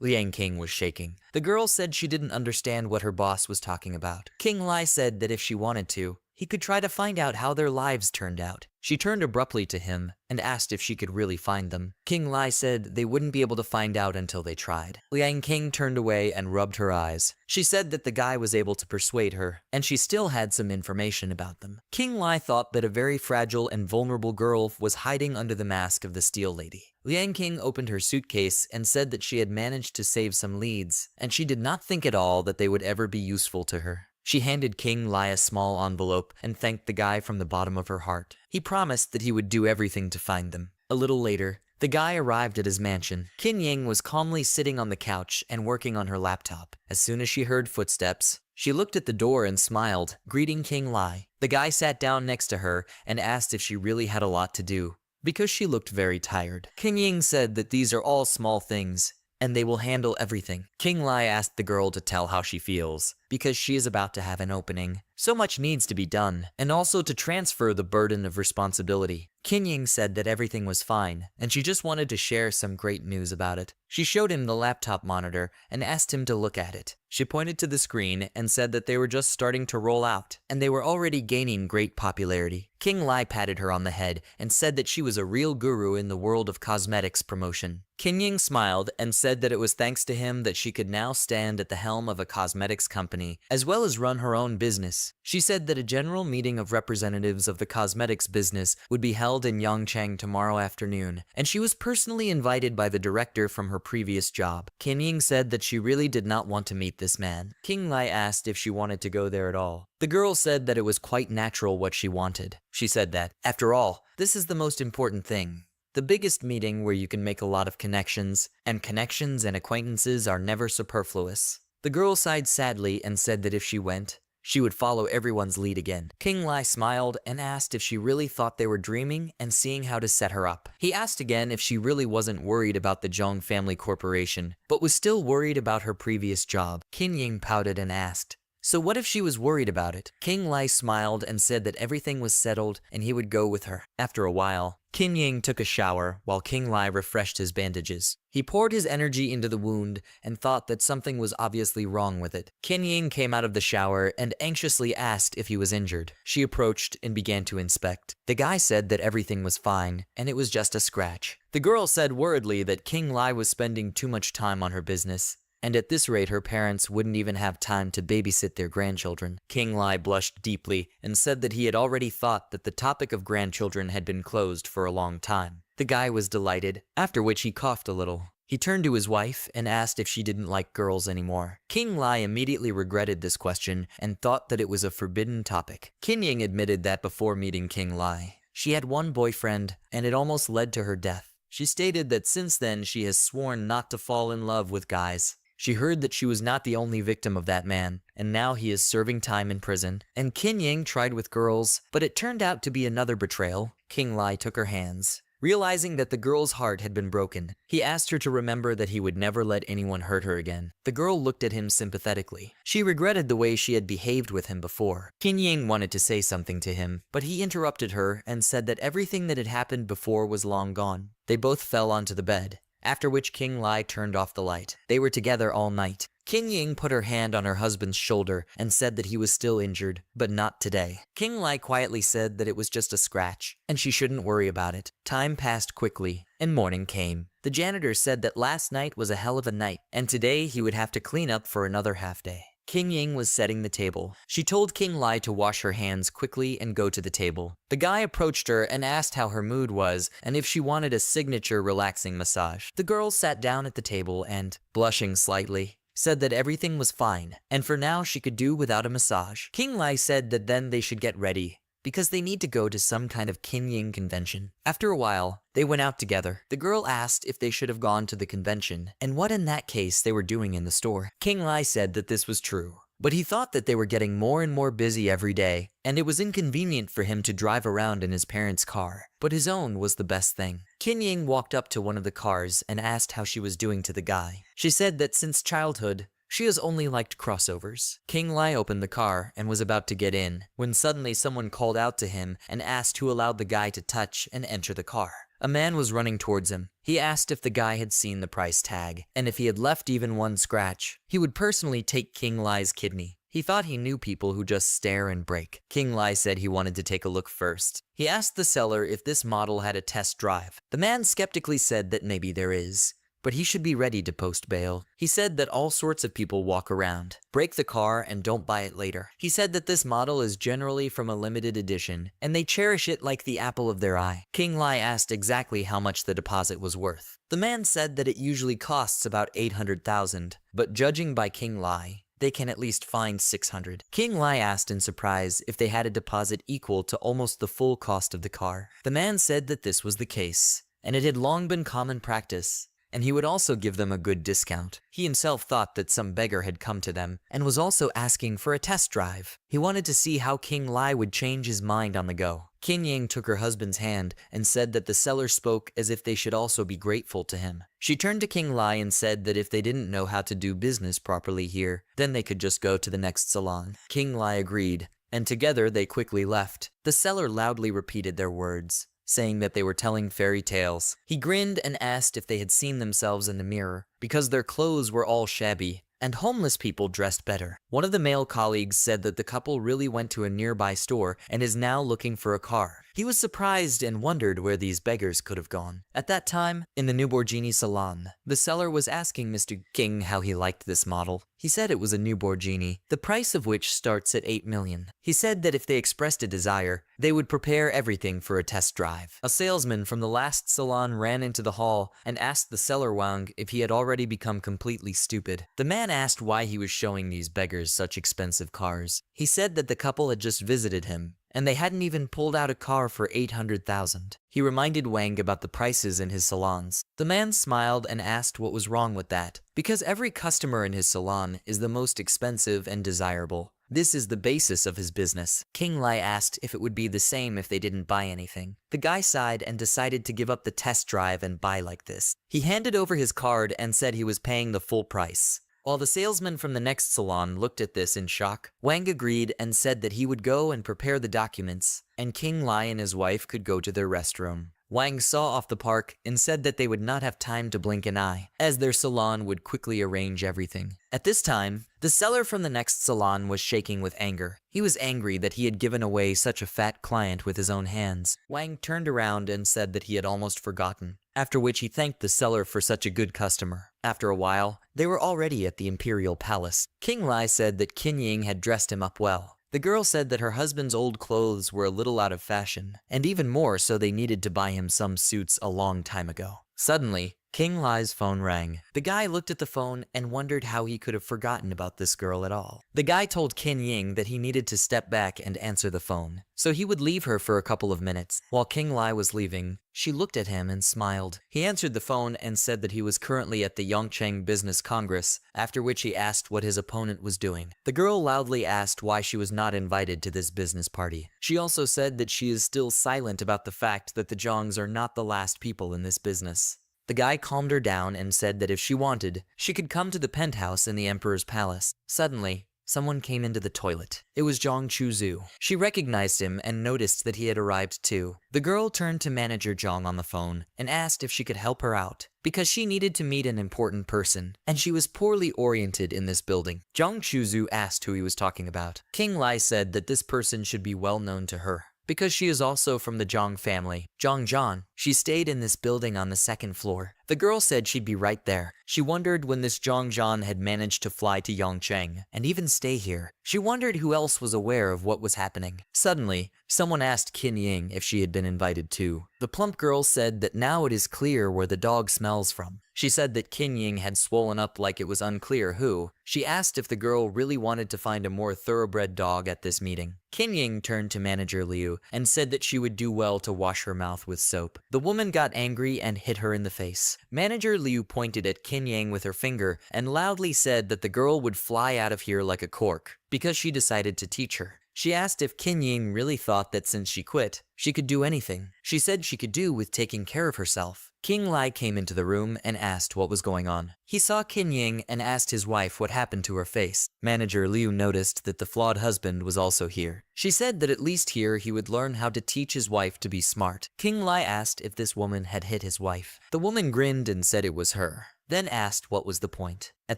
Liang King was shaking. The girl said she didn't understand what her boss was talking about. King Lai said that if she wanted to, he could try to find out how their lives turned out. She turned abruptly to him and asked if she could really find them. King Lai said they wouldn't be able to find out until they tried. Liang King turned away and rubbed her eyes. She said that the guy was able to persuade her, and she still had some information about them. King Lai thought that a very fragile and vulnerable girl was hiding under the mask of the Steel Lady. Liang King opened her suitcase and said that she had managed to save some leads, and she did not think at all that they would ever be useful to her. She handed King Lai a small envelope and thanked the guy from the bottom of her heart. He promised that he would do everything to find them. A little later, the guy arrived at his mansion. Qin Ying was calmly sitting on the couch and working on her laptop. As soon as she heard footsteps, she looked at the door and smiled, greeting King Lai. The guy sat down next to her and asked if she really had a lot to do, because she looked very tired. King Ying said that these are all small things, and they will handle everything. King Lai asked the girl to tell how she feels, because she is about to have an opening. So much needs to be done, and also to transfer the burden of responsibility. Qin Ying said that everything was fine, and she just wanted to share some great news about it. She showed him the laptop monitor and asked him to look at it. She pointed to the screen and said that they were just starting to roll out, and they were already gaining great popularity. King Lai patted her on the head and said that she was a real guru in the world of cosmetics promotion. Qin Ying smiled and said that it was thanks to him that she could now stand at the helm of a cosmetics company, as well as run her own business. She said that a general meeting of representatives of the cosmetics business would be held in Yangchang tomorrow afternoon, and she was personally invited by the director from her previous job. Qin Ying said that she really did not want to meet this man. King Lai asked if she wanted to go there at all. The girl said that it was quite natural what she wanted. She said that, after all, this is the most important thing. The biggest meeting where you can make a lot of connections and acquaintances are never superfluous. The girl sighed sadly and said that if she went, she would follow everyone's lead again. King Lai smiled and asked if she really thought they were dreaming and seeing how to set her up. He asked again if she really wasn't worried about the Jong family corporation, but was still worried about her previous job. Qin Ying pouted and asked, so what if she was worried about it? King Lai smiled and said that everything was settled and he would go with her. After a while, Qin Ying took a shower while King Lai refreshed his bandages. He poured his energy into the wound and thought that something was obviously wrong with it. Qin Ying came out of the shower and anxiously asked if he was injured. She approached and began to inspect. The guy said that everything was fine and it was just a scratch. The girl said worriedly that King Lai was spending too much time on her business, and at this rate her parents wouldn't even have time to babysit their grandchildren. King Lai blushed deeply and said that he had already thought that the topic of grandchildren had been closed for a long time. The guy was delighted, after which he coughed a little. He turned to his wife and asked if she didn't like girls anymore. King Lai immediately regretted this question and thought that it was a forbidden topic. Qin Ying admitted that before meeting King Lai, she had one boyfriend and it almost led to her death. She stated that since then she has sworn not to fall in love with guys. She heard that she was not the only victim of that man, and now he is serving time in prison. And Qin Ying tried with girls, but it turned out to be another betrayal. King Lai took her hands. Realizing that the girl's heart had been broken, he asked her to remember that he would never let anyone hurt her again. The girl looked at him sympathetically. She regretted the way she had behaved with him before. Qin Ying wanted to say something to him, but he interrupted her and said that everything that had happened before was long gone. They both fell onto the bed, after which King Lai turned off the light. They were together all night. Qin Ying put her hand on her husband's shoulder and said that he was still injured, but not today. King Lai quietly said that it was just a scratch, and she shouldn't worry about it. Time passed quickly, and morning came. The janitor said that last night was a hell of a night, and today he would have to clean up for another half day. Qin Ying was setting the table. She told King Lai to wash her hands quickly and go to the table. The guy approached her and asked how her mood was and if she wanted a signature relaxing massage. The girl sat down at the table and, blushing slightly, said that everything was fine, and for now she could do without a massage. King Lai said that then they should get ready, because they need to go to some kind of Qin Ying convention. After a while, they went out together. The girl asked if they should have gone to the convention, and what in that case they were doing in the store. King Lai said that this was true, but he thought that they were getting more and more busy every day, and it was inconvenient for him to drive around in his parents' car, but his own was the best thing. Qin Ying walked up to one of the cars and asked how she was doing to the guy. She said that since childhood, she has only liked crossovers. King Lai opened the car and was about to get in, when suddenly someone called out to him and asked who allowed the guy to touch and enter the car. A man was running towards him. He asked if the guy had seen the price tag, and if he had left even one scratch, he would personally take King Lai's kidney. He thought he knew people who just stare and break. King Lai said he wanted to take a look first. He asked the seller if this model had a test drive. The man skeptically said that maybe there is, but he should be ready to post bail. He said that all sorts of people walk around, break the car, and don't buy it later. He said that this model is generally from a limited edition, and they cherish it like the apple of their eye. King Lai asked exactly how much the deposit was worth. The man said that it usually costs about 800,000, but judging by King Lai, they can at least find 600. King Lai asked in surprise if they had a deposit equal to almost the full cost of the car. The man said that this was the case, and it had long been common practice, and he would also give them a good discount. He himself thought that some beggar had come to them and was also asking for a test drive. He wanted to see how King Lai would change his mind on the go. King Yang took her husband's hand and said that the seller spoke as if they should also be grateful to him. She turned to King Lai and said that if they didn't know how to do business properly here, then they could just go to the next salon. King Lai agreed, and together they quickly left. The seller loudly repeated their words, saying that they were telling fairy tales. He grinned and asked if they had seen themselves in the mirror, because their clothes were all shabby, and homeless people dressed better. One of the male colleagues said that the couple really went to a nearby store and is now looking for a car. He was surprised and wondered where these beggars could have gone. At that time, in the Nuborgini salon, the seller was asking Mr. King how he liked this model. He said it was a Nuborgini, the price of which starts at 8 million. He said that if they expressed a desire, they would prepare everything for a test drive. A salesman from the last salon ran into the hall and asked the seller Wang if he had already become completely stupid. The man asked why he was showing these beggars such expensive cars. He said that the couple had just visited him, and they hadn't even pulled out a car for 800,000. He reminded Wang about the prices in his salons. The man smiled and asked what was wrong with that, because every customer in his salon is the most expensive and desirable. This is the basis of his business. King Lai asked if it would be the same if they didn't buy anything. The guy sighed and decided to give up the test drive and buy like this. He handed over his card and said he was paying the full price. While the salesman from the next salon looked at this in shock, Wang agreed and said that he would go and prepare the documents, and King Lai and his wife could go to their restroom. Wang saw off the park and said that they would not have time to blink an eye, as their salon would quickly arrange everything. At this time, the seller from the next salon was shaking with anger. He was angry that he had given away such a fat client with his own hands. Wang turned around and said that he had almost forgotten, after which he thanked the seller for such a good customer. After a while, they were already at the imperial palace. King Lai said that Qin Ying had dressed him up well. The girl said that her husband's old clothes were a little out of fashion, and even more so they needed to buy him some suits a long time ago. Suddenly, King Lai's phone rang. The guy looked at the phone and wondered how he could have forgotten about this girl at all. The guy told Qin Ying that he needed to step back and answer the phone, so he would leave her for a couple of minutes. While King Lai was leaving, she looked at him and smiled. He answered the phone and said that he was currently at the Yongcheng Business Congress, after which he asked what his opponent was doing. The girl loudly asked why she was not invited to this business party. She also said that she is still silent about the fact that the Jongs are not the last people in this business. The guy calmed her down and said that if she wanted, she could come to the penthouse in the Emperor's palace. Suddenly, someone came into the toilet. It was Zhang Chuzu. She recognized him and noticed that he had arrived too. The girl turned to manager Jong on the phone and asked if she could help her out, because she needed to meet an important person, and she was poorly oriented in this building. Zhang Chuzu asked who he was talking about. King Lai said that this person should be well known to her, because she is also from the Jong family. Zhang Zhan. She stayed in this building on the second floor. The girl said she'd be right there. She wondered when this Zhang Zhan had managed to fly to Yongcheng and even stay here. She wondered who else was aware of what was happening. Suddenly, someone asked Qin Ying if she had been invited too. The plump girl said that now it is clear where the dog smells from. She said that Qin Ying had swollen up like it was unclear who. She asked if the girl really wanted to find a more thoroughbred dog at this meeting. Qin Ying turned to manager Liu and said that she would do well to wash her mouth with soap. The woman got angry and hit her in the face. Manager Liu pointed at Qin Yang with her finger and loudly said that the girl would fly out of here like a cork, because she decided to teach her. She asked if Qin Ying really thought that since she quit, she could do anything. She said she could do with taking care of herself. King Lai came into the room and asked what was going on. He saw Qin Ying and asked his wife what happened to her face. Manager Liu noticed that the flawed husband was also here. She said that at least here he would learn how to teach his wife to be smart. King Lai asked if this woman had hit his wife. The woman grinned and said it was her, then asked what was the point. At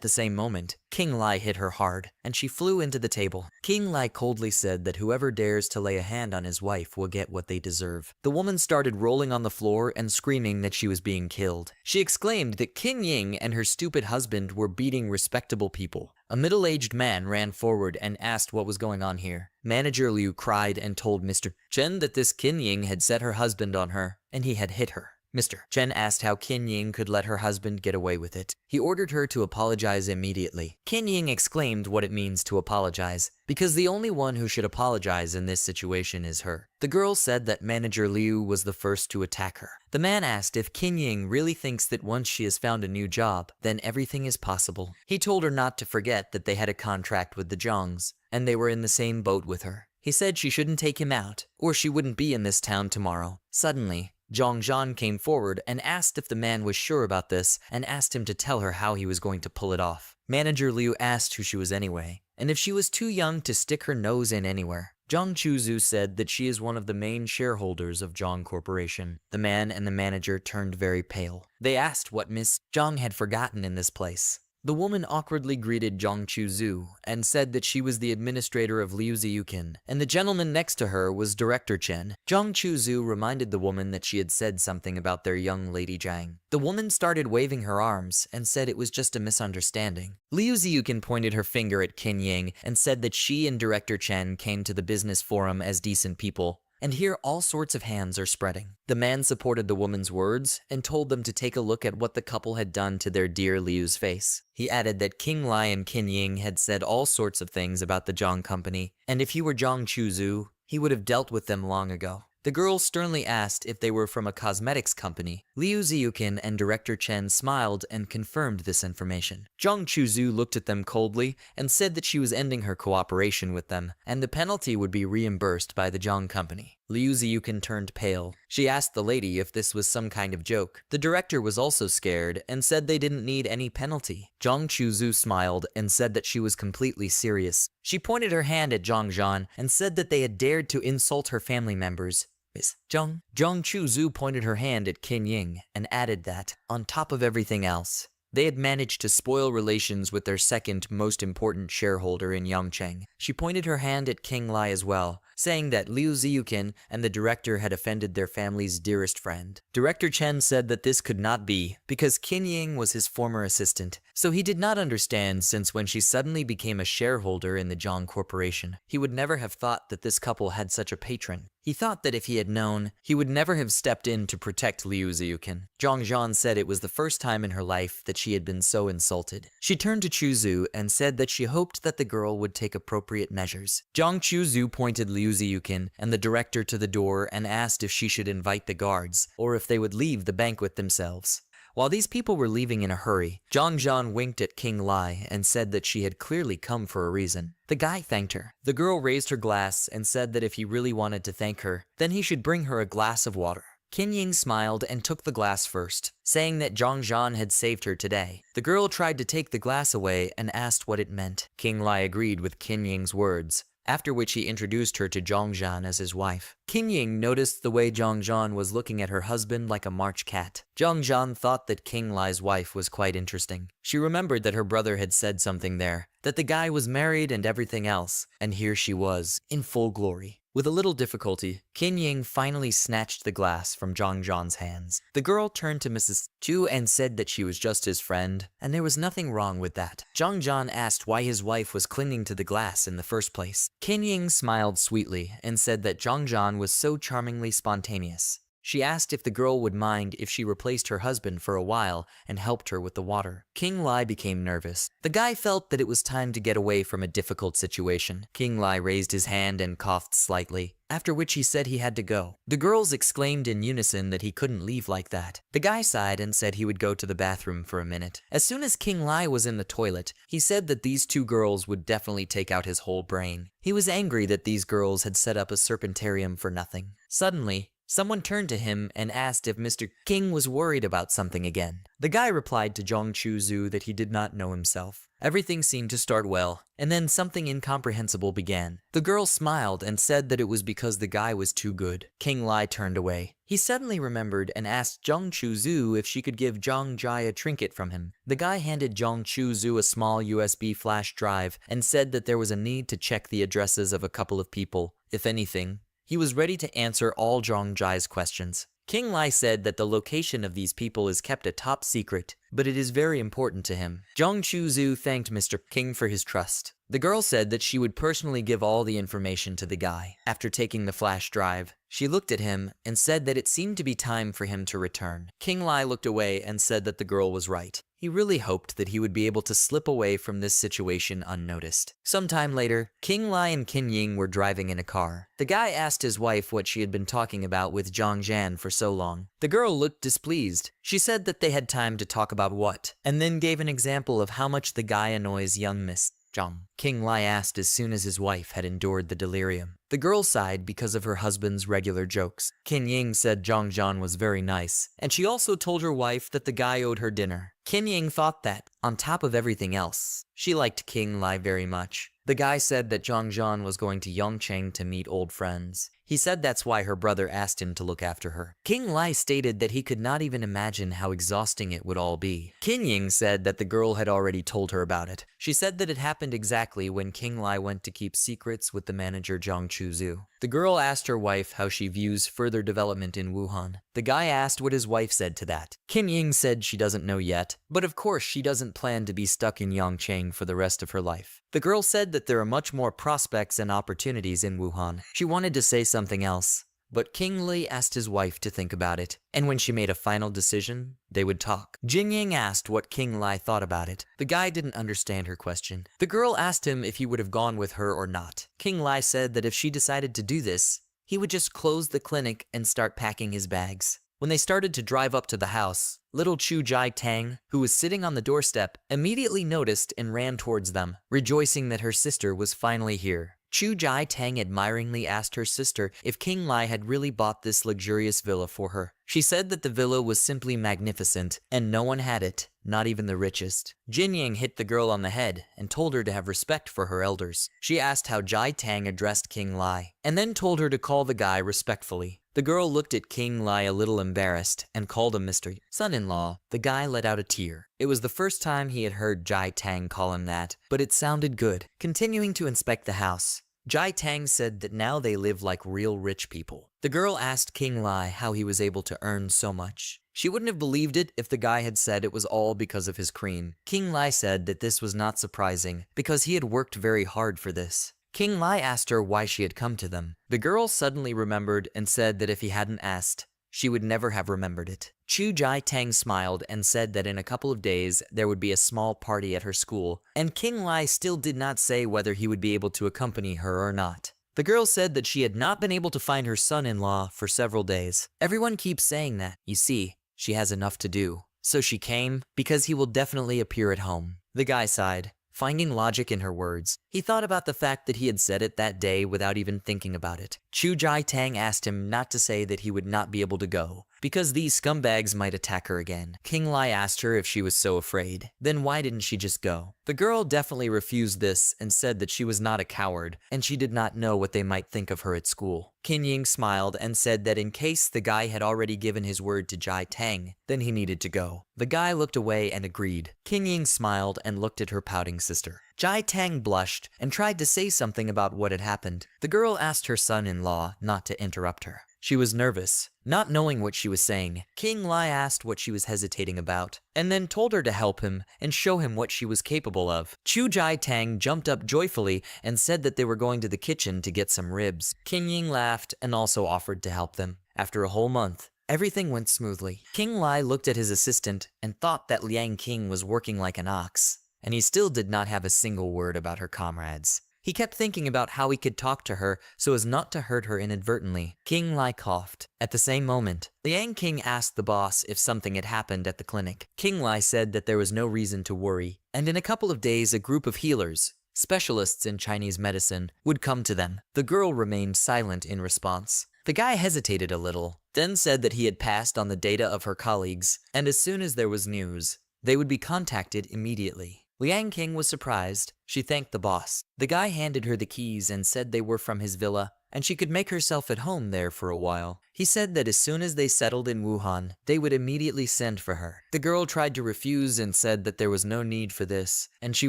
the same moment, King Lai hit her hard, and she flew into the table. King Lai coldly said that whoever dares to lay a hand on his wife will get what they deserve. The woman started rolling on the floor and screaming that she was being killed. She exclaimed that Qin Ying and her stupid husband were beating respectable people. A middle-aged man ran forward and asked what was going on here. Manager Liu cried and told Mr. Chen that this Qin Ying had set her husband on her, and he had hit her. Mr. Chen asked how Qin Ying could let her husband get away with it. He ordered her to apologize immediately. Qin Ying exclaimed what it means to apologize, because the only one who should apologize in this situation is her. The girl said that Manager Liu was the first to attack her. The man asked if Qin Ying really thinks that once she has found a new job, then everything is possible. He told her not to forget that they had a contract with the Jongs, and they were in the same boat with her. He said she shouldn't take him out, or she wouldn't be in this town tomorrow. Suddenly, Jong came forward and asked if the man was sure about this and asked him to tell her how he was going to pull it off. Manager Liu asked who she was anyway, and if she was too young to stick her nose in anywhere. Jong Chuzu said that she is one of the main shareholders of Jong Corporation. The man and the manager turned very pale. They asked what Miss Jong had forgotten in this place. The woman awkwardly greeted Jong Chuzu and said that she was the administrator of Liu Ziyukin, and the gentleman next to her was Director Chen. Jong Chuzu reminded the woman that she had said something about their young lady Zhang. The woman started waving her arms and said it was just a misunderstanding. Liu Ziyukin pointed her finger at Qin Ying and said that she and Director Chen came to the business forum as decent people, and here all sorts of hands are spreading. The man supported the woman's words and told them to take a look at what the couple had done to their dear Liu's face. He added that King Lai and Qin Ying had said all sorts of things about the Jong company, and if he were Jong Chuzu, he would have dealt with them long ago. The girl sternly asked if they were from a cosmetics company. Liu Ziyukin and Director Chen smiled and confirmed this information. Jong Chuzu looked at them coldly and said that she was ending her cooperation with them, and the penalty would be reimbursed by the Jong company. Liu Ziyukin turned pale. She asked the lady if this was some kind of joke. The director was also scared and said they didn't need any penalty. Jong Chuzu smiled and said that she was completely serious. She pointed her hand at Jong and said that they had dared to insult her family members. Miss Jong Chuzu pointed her hand at Qin Ying and added that, on top of everything else, they had managed to spoil relations with their second most important shareholder in Yangcheng. She pointed her hand at King Lai as well, saying that Liu Ziyukin and the director had offended their family's dearest friend. Director Chen said that this could not be, because Qin Ying was his former assistant, so he did not understand since when she suddenly became a shareholder in the Jong Corporation. He would never have thought that this couple had such a patron. He thought that if he had known, he would never have stepped in to protect Liu Ziyukin. Zhang said it was the first time in her life that she had been so insulted. She turned to Chuzu and said that she hoped that the girl would take appropriate measures. Zhang Chuzu pointed Liu Ziyukin and the director to the door and asked if she should invite the guards, or if they would leave the banquet themselves. While these people were leaving in a hurry, Zhang winked at King Lai and said that she had clearly come for a reason. The guy thanked her. The girl raised her glass and said that if he really wanted to thank her, then he should bring her a glass of water. Qin Ying smiled and took the glass first, saying that Zhang had saved her today. The girl tried to take the glass away and asked what it meant. King Lai agreed with Qin Ying's words, after which he introduced her to Zhang as his wife. Qin Ying noticed the way Zhang was looking at her husband like a March cat. Zhang thought that King Lai's wife was quite interesting. She remembered that her brother had said something there, that the guy was married and everything else, and here she was, in full glory. With a little difficulty, Qin Ying finally snatched the glass from Zhang's hands. The girl turned to Mrs. Chu and said that she was just his friend, and there was nothing wrong with that. Zhang asked why his wife was clinging to the glass in the first place. Qin Ying smiled sweetly and said that Zhang was so charmingly spontaneous. She asked if the girl would mind if she replaced her husband for a while and helped her with the water. King Lai became nervous. The guy felt that it was time to get away from a difficult situation. King Lai raised his hand and coughed slightly, after which he said he had to go. The girls exclaimed in unison that he couldn't leave like that. The guy sighed and said he would go to the bathroom for a minute. As soon as King Lai was in the toilet, he said that these two girls would definitely take out his whole brain. He was angry that these girls had set up a serpentarium for nothing. Suddenly, Someone turned to him and asked if Mr. King was worried about something again. The guy replied to Jong Chu-zu that he did not know himself. Everything seemed to start well, and then something incomprehensible began. The girl smiled and said that it was because the guy was too good. King Lai turned away. He suddenly remembered and asked Jong Chu-zu if she could give Jong Jai a trinket from him. The guy handed Jong Chu-zu a small USB flash drive and said that there was a need to check the addresses of a couple of people. If anything, he was ready to answer all Jong Jai's questions. King Lai said that the location of these people is kept a top secret, but it is very important to him. Jong Chu-zu thanked Mr. King for his trust. The girl said that she would personally give all the information to the guy. After taking the flash drive, she looked at him and said that it seemed to be time for him to return. King Lai looked away and said that the girl was right. He really hoped that he would be able to slip away from this situation unnoticed. Sometime later, King Lai and Qin Ying were driving in a car. The guy asked his wife what she had been talking about with Zhang Zhan for so long. The girl looked displeased. She said that they had time to talk about what, and then gave an example of how much the guy annoys young Miss Zhang. King Lai asked as soon as his wife had endured the delirium. The girl sighed because of her husband's regular jokes. Qin Ying said Zhang Zhan was very nice, and she also told her wife that the guy owed her dinner. Qin Ying thought that, on top of everything else, she liked King Lai very much. The guy said that Zhang Zhan was going to Yongcheng to meet old friends. He said that's why her brother asked him to look after her. King Lai stated that he could not even imagine how exhausting it would all be. Qin Ying said that the girl had already told her about it. She said that it happened exactly when King Lai went to keep secrets with the manager Zhang Chu-zu. The girl asked her wife how she views further development in Wuhan. The guy asked what his wife said to that. Qin Ying said she doesn't know yet, but of course she doesn't plan to be stuck in Yongcheng for the rest of her life. The girl said that there are much more prospects and opportunities in Wuhan. She wanted to say something else, but King Li asked his wife to think about it, and when she made a final decision, they would talk. Jin Ying asked what King Lai thought about it. The guy didn't understand her question. The girl asked him if he would have gone with her or not. King Lai said that if she decided to do this, he would just close the clinic and start packing his bags. When they started to drive up to the house, little Chu Jai Tang, who was sitting on the doorstep, immediately noticed and ran towards them, rejoicing that her sister was finally here. Chu Jai Tang admiringly asked her sister if King Lai had really bought this luxurious villa for her. She said that the villa was simply magnificent, and no one had it, not even the richest. Jin Ying hit the girl on the head and told her to have respect for her elders. She asked how Jai Tang addressed King Lai, and then told her to call the guy respectfully. The girl looked at King Lai a little embarrassed and called him Mr. Son-in-law. The guy let out a tear. It was the first time he had heard Jai Tang call him that, but it sounded good. Continuing to inspect the house, Jai Tang said that now they live like real rich people. The girl asked King Lai how he was able to earn so much. She wouldn't have believed it if the guy had said it was all because of his cream. King Lai said that this was not surprising because he had worked very hard for this. King Lai asked her why she had come to them. The girl suddenly remembered and said that if he hadn't asked, she would never have remembered it. Chu Jai Tang smiled and said that in a couple of days there would be a small party at her school, and King Lai still did not say whether he would be able to accompany her or not. The girl said that she had not been able to find her son-in-law for several days. Everyone keeps saying that. You see, she has enough to do. So she came because he will definitely appear at home. The guy sighed, finding logic in her words. He thought about the fact that he had said it that day without even thinking about it. Chu Jai Tang asked him not to say that he would not be able to go, because these scumbags might attack her again. King Lai asked her if she was so afraid. Then why didn't she just go? The girl definitely refused this and said that she was not a coward, and she did not know what they might think of her at school. Qin Ying smiled and said that in case the guy had already given his word to Jai Tang, then he needed to go. The guy looked away and agreed. Qin Ying smiled and looked at her pouting sister. Jai Tang blushed and tried to say something about what had happened. The girl asked her son-in-law not to interrupt her. She was nervous, not knowing what she was saying. King Lai asked what she was hesitating about, and then told her to help him and show him what she was capable of. Chu Jai Tang jumped up joyfully and said that they were going to the kitchen to get some ribs. King Ying laughed and also offered to help them. After a whole month, everything went smoothly. King Lai looked at his assistant and thought that Liang King was working like an ox, and he still did not have a single word about her comrades. He kept thinking about how he could talk to her so as not to hurt her inadvertently. King Lai coughed. At the same moment, Liang King asked the boss if something had happened at the clinic. King Lai said that there was no reason to worry, and in a couple of days a group of healers, specialists in Chinese medicine, would come to them. The girl remained silent in response. The guy hesitated a little, then said that he had passed on the data of her colleagues, and as soon as there was news, they would be contacted immediately. Liang King was surprised. She thanked the boss. The guy handed her the keys and said they were from his villa, and she could make herself at home there for a while. He said that as soon as they settled in Wuhan, they would immediately send for her. The girl tried to refuse and said that there was no need for this, and she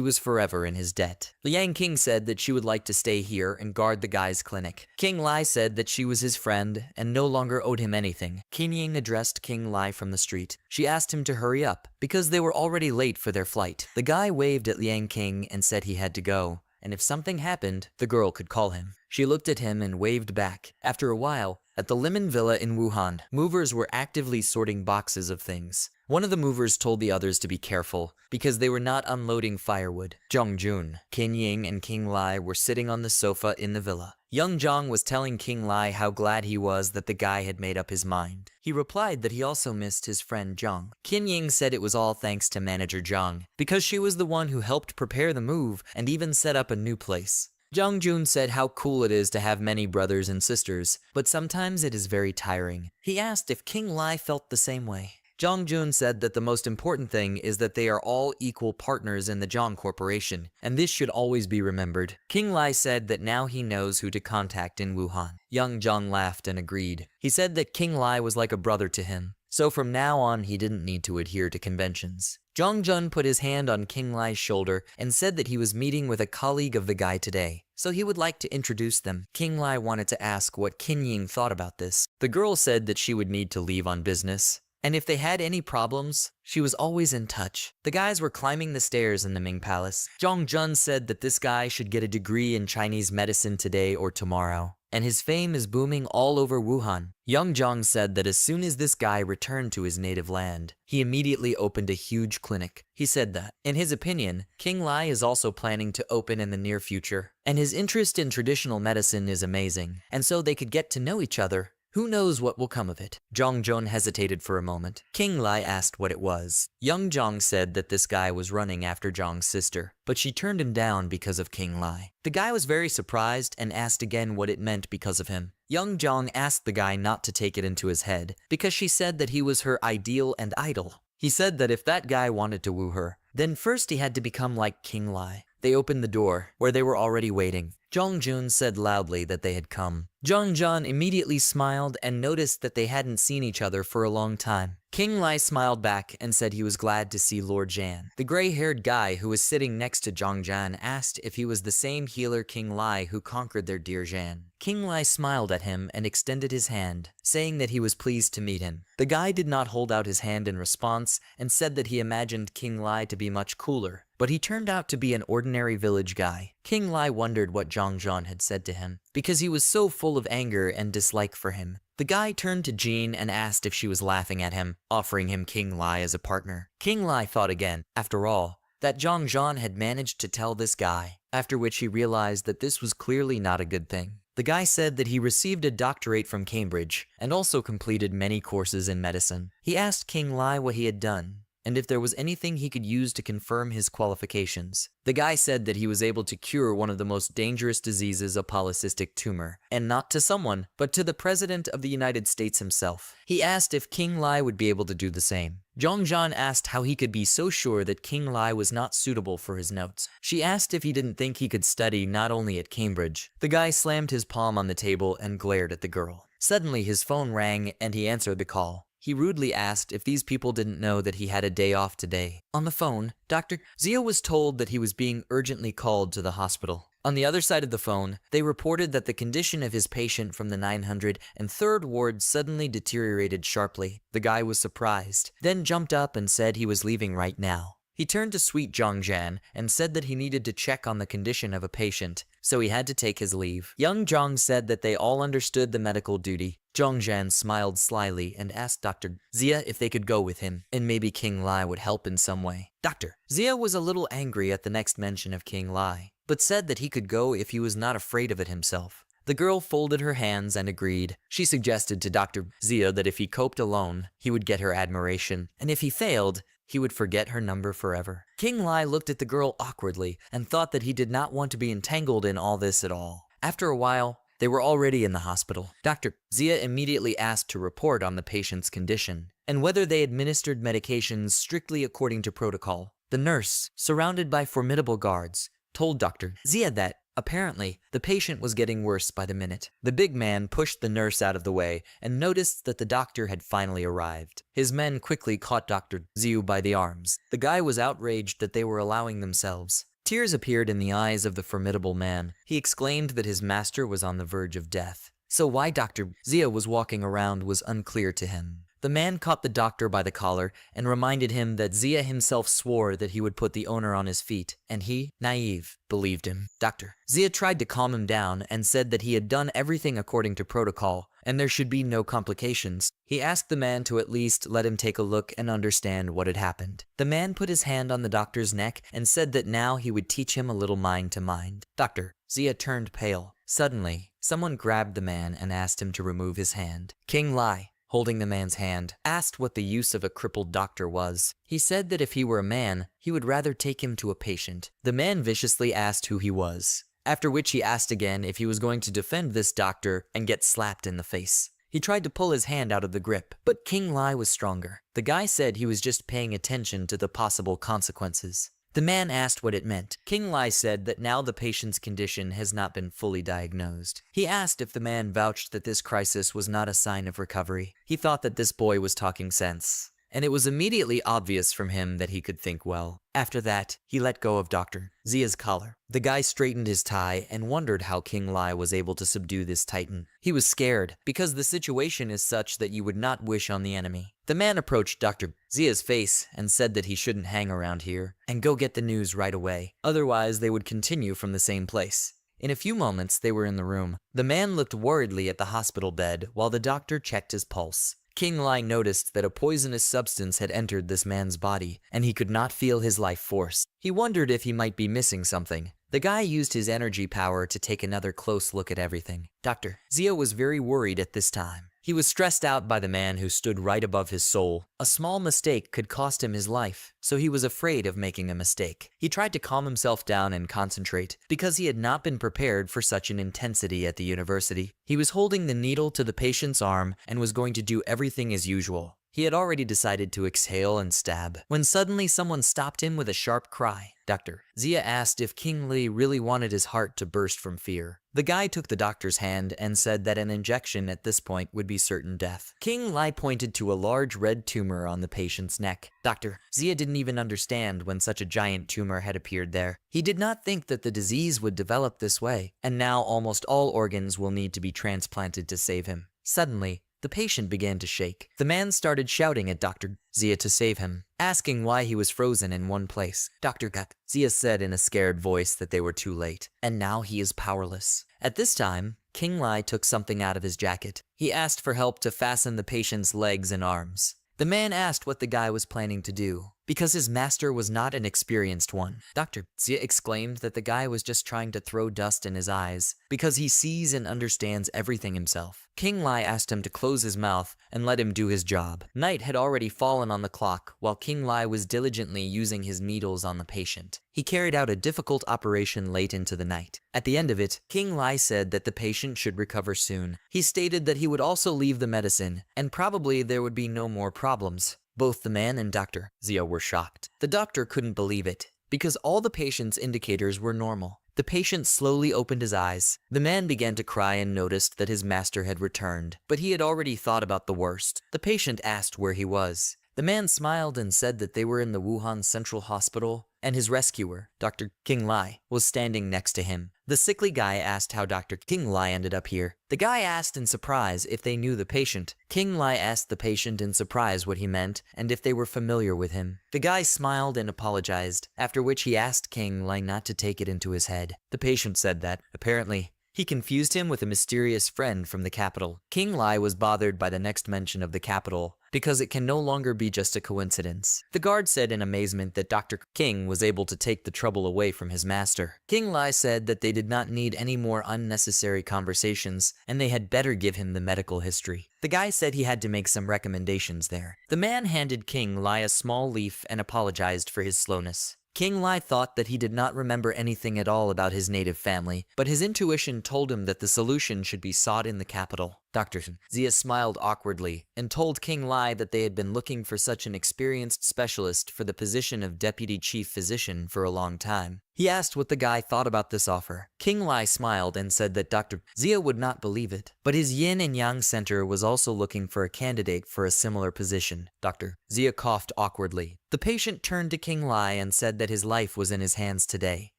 was forever in his debt. Liang King said that she would like to stay here and guard the guy's clinic. King Lai said that she was his friend and no longer owed him anything. King Ying addressed King Lai from the street. She asked him to hurry up, because they were already late for their flight. The guy waved at Liang King and said he had to go, and if something happened, the girl could call him. She looked at him and waved back. After a while, at the Lemon Villa in Wuhan, movers were actively sorting boxes of things. One of the movers told the others to be careful, because they were not unloading firewood. Jong Jun, King Ying, and King Lai were sitting on the sofa in the villa. Young Jong was telling King Lai how glad he was that the guy had made up his mind. He replied that he also missed his friend Jong. King Ying said it was all thanks to manager Jong, because she was the one who helped prepare the move and even set up a new place. Jong Jun said how cool it is to have many brothers and sisters, but sometimes it is very tiring. He asked if King Lai felt the same way. Jong Jun said that the most important thing is that they are all equal partners in the Jong Corporation, and this should always be remembered. King Lai said that now he knows who to contact in Wuhan. Young Jong laughed and agreed. He said that King Lai was like a brother to him, so from now on he didn't need to adhere to conventions. Jong Jun put his hand on King Lai's shoulder and said that he was meeting with a colleague of the guy today, so he would like to introduce them. King Lai wanted to ask what King Ying thought about this. The girl said that she would need to leave on business, and if they had any problems, she was always in touch. The guys were climbing the stairs in the Ming Palace. Jong Jun said that this guy should get a degree in Chinese medicine today or tomorrow, and his fame is booming all over Wuhan. Young Jong said that as soon as this guy returned to his native land, he immediately opened a huge clinic. He said that, in his opinion, King Lai is also planning to open in the near future, and his interest in traditional medicine is amazing, and so they could get to know each other. Who knows what will come of it? Jong Jun hesitated for a moment. King Lai asked what it was. Young Jong said that this guy was running after Jong's sister, but she turned him down because of King Lai. The guy was very surprised and asked again what it meant because of him. Young Jong asked the guy not to take it into his head, because she said that he was her ideal and idol. He said that if that guy wanted to woo her, then first he had to become like King Lai. They opened the door, where they were already waiting. Jong Jun said loudly that they had come. Jong Jun immediately smiled and noticed that they hadn't seen each other for a long time. King Lai smiled back and said he was glad to see Lord Jan. The gray-haired guy who was sitting next to Jong Jun asked if he was the same healer King Lai who conquered their dear Jan. King Lai smiled at him and extended his hand, saying that he was pleased to meet him. The guy did not hold out his hand in response and said that he imagined King Lai to be much cooler, but he turned out to be an ordinary village guy. King Lai wondered what Jong Jun had said to him, because he was so full of anger and dislike for him. The guy turned to Jean and asked if she was laughing at him, offering him King Lai as a partner. King Lai thought again, after all, that Jong Jun had managed to tell this guy, after which he realized that this was clearly not a good thing. The guy said that he received a doctorate from Cambridge and also completed many courses in medicine. He asked King Lai what he had done, and if there was anything he could use to confirm his qualifications. The guy said that he was able to cure one of the most dangerous diseases, a polycystic tumor, and not to someone, but to the President of the United States himself. He asked if King Lai would be able to do the same. Jong Jun asked how he could be so sure that King Lai was not suitable for his notes. She asked if he didn't think he could study not only at Cambridge. The guy slammed his palm on the table and glared at the girl. Suddenly his phone rang and he answered the call. He rudely asked if these people didn't know that he had a day off today. On the phone, Dr. Zia was told that he was being urgently called to the hospital. On the other side of the phone, they reported that the condition of his patient from the 903rd ward suddenly deteriorated sharply. The guy was surprised, then jumped up and said he was leaving right now. He turned to Sweet Jong Jan and said that he needed to check on the condition of a patient, so he had to take his leave. Young Jong said that they all understood the medical duty. Jong Jan smiled slyly and asked Dr. Zia if they could go with him, and maybe King Lai would help in some way. Dr. Zia was a little angry at the next mention of King Lai, but said that he could go if he was not afraid of it himself. The girl folded her hands and agreed. She suggested to Dr. Zia that if he coped alone, he would get her admiration, and if he failed, he would forget her number forever. King Lai looked at the girl awkwardly and thought that he did not want to be entangled in all this at all. After a while, They were already in the hospital. Dr. Zia immediately asked to report on the patient's condition and whether they administered medications strictly according to protocol. The nurse, surrounded by formidable guards, told Dr. Zia that, apparently, the patient was getting worse by the minute. The big man pushed the nurse out of the way and noticed that the doctor had finally arrived. His men quickly caught Dr. Ziu by the arms. The guy was outraged that they were allowing themselves. Tears appeared in the eyes of the formidable man. He exclaimed that his master was on the verge of death. So why Dr. Zia was walking around was unclear to him. The man caught the doctor by the collar and reminded him that Zia himself swore that he would put the owner on his feet, and he, naive, believed him. Dr. Zia tried to calm him down and said that he had done everything according to protocol and there should be no complications. He asked the man to at least let him take a look and understand what had happened. The man put his hand on the doctor's neck and said that now he would teach him a little mind to mind. Dr. Zia turned pale. Suddenly, someone grabbed the man and asked him to remove his hand. King Lai, holding the man's hand, asked what the use of a crippled doctor was. He said that if he were a man, he would rather take him to a patient. The man viciously asked who he was, after which he asked again if he was going to defend this doctor and get slapped in the face. He tried to pull his hand out of the grip, but King Lai was stronger. The guy said he was just paying attention to the possible consequences. The man asked what it meant. King Lai said that now the patient's condition has not been fully diagnosed. He asked if the man vouched that this crisis was not a sign of recovery. He thought that this boy was talking sense, and it was immediately obvious from him that he could think well. After that, he let go of Dr. Zia's collar. The guy straightened his tie and wondered how King Lai was able to subdue this titan. He was scared, because the situation is such that you would not wish on the enemy. The man approached Dr. Zia's face and said that he shouldn't hang around here and go get the news right away. Otherwise, they would continue from the same place. In a few moments, they were in the room. The man looked worriedly at the hospital bed while the doctor checked his pulse. King Lai noticed that a poisonous substance had entered this man's body, and he could not feel his life force. He wondered if he might be missing something. The guy used his energy power to take another close look at everything. Dr. Zia was very worried at this time. He was stressed out by the man who stood right above his soul. A small mistake could cost him his life, so he was afraid of making a mistake. He tried to calm himself down and concentrate, because he had not been prepared for such an intensity at the university. He was holding the needle to the patient's arm and was going to do everything as usual. He had already decided to exhale and stab, when suddenly someone stopped him with a sharp cry. Dr. Zia asked if King Li really wanted his heart to burst from fear. The guy took the doctor's hand and said that an injection at this point would be certain death. King Lai pointed to a large red tumor on the patient's neck. Dr. Zia didn't even understand when such a giant tumor had appeared there. He did not think that the disease would develop this way, and now almost all organs will need to be transplanted to save him. Suddenly, the patient began to shake. The man started shouting at Dr. Zia to save him, asking why he was frozen in one place. Dr. Zia said in a scared voice that they were too late, and now he is powerless. At this time, King Lai took something out of his jacket. He asked for help to fasten the patient's legs and arms. The man asked what the guy was planning to do, because his master was not an experienced one. Dr. Zia exclaimed that the guy was just trying to throw dust in his eyes, because he sees and understands everything himself. King Lai asked him to close his mouth and let him do his job. Night had already fallen on the clock while King Lai was diligently using his needles on the patient. He carried out a difficult operation late into the night. At the end of it, King Lai said that the patient should recover soon. He stated that he would also leave the medicine, and probably there would be no more problems. Both the man and Dr. Zia were shocked. The doctor couldn't believe it, because all the patient's indicators were normal. The patient slowly opened his eyes. The man began to cry and noticed that his master had returned, but he had already thought about the worst. The patient asked where he was. The man smiled and said that they were in the Wuhan Central Hospital, and his rescuer, Dr. King Lai, was standing next to him. The sickly guy asked how Dr. King Lai ended up here. The guy asked in surprise if they knew the patient. King Lai asked the patient in surprise what he meant and if they were familiar with him. The guy smiled and apologized, after which he asked King Lai not to take it into his head. The patient said that, apparently, he confused him with a mysterious friend from the capital. King Lai was bothered by the next mention of the capital, because it can no longer be just a coincidence. The guard said in amazement that Dr. King was able to take the trouble away from his master. King Lai said that they did not need any more unnecessary conversations, and they had better give him the medical history. The guy said he had to make some recommendations there. The man handed King Lai a small leaf and apologized for his slowness. King Lai thought that he did not remember anything at all about his native family, but his intuition told him that the solution should be sought in the capital. Dr. Zia smiled awkwardly and told King Lai that they had been looking for such an experienced specialist for the position of deputy chief physician for a long time. He asked what the guy thought about this offer. King Lai smiled and said that Dr. Zia would not believe it, but his Yin and Yang Center was also looking for a candidate for a similar position. Dr. Zia coughed awkwardly. The patient turned to King Lai and said that his life was in his hands today,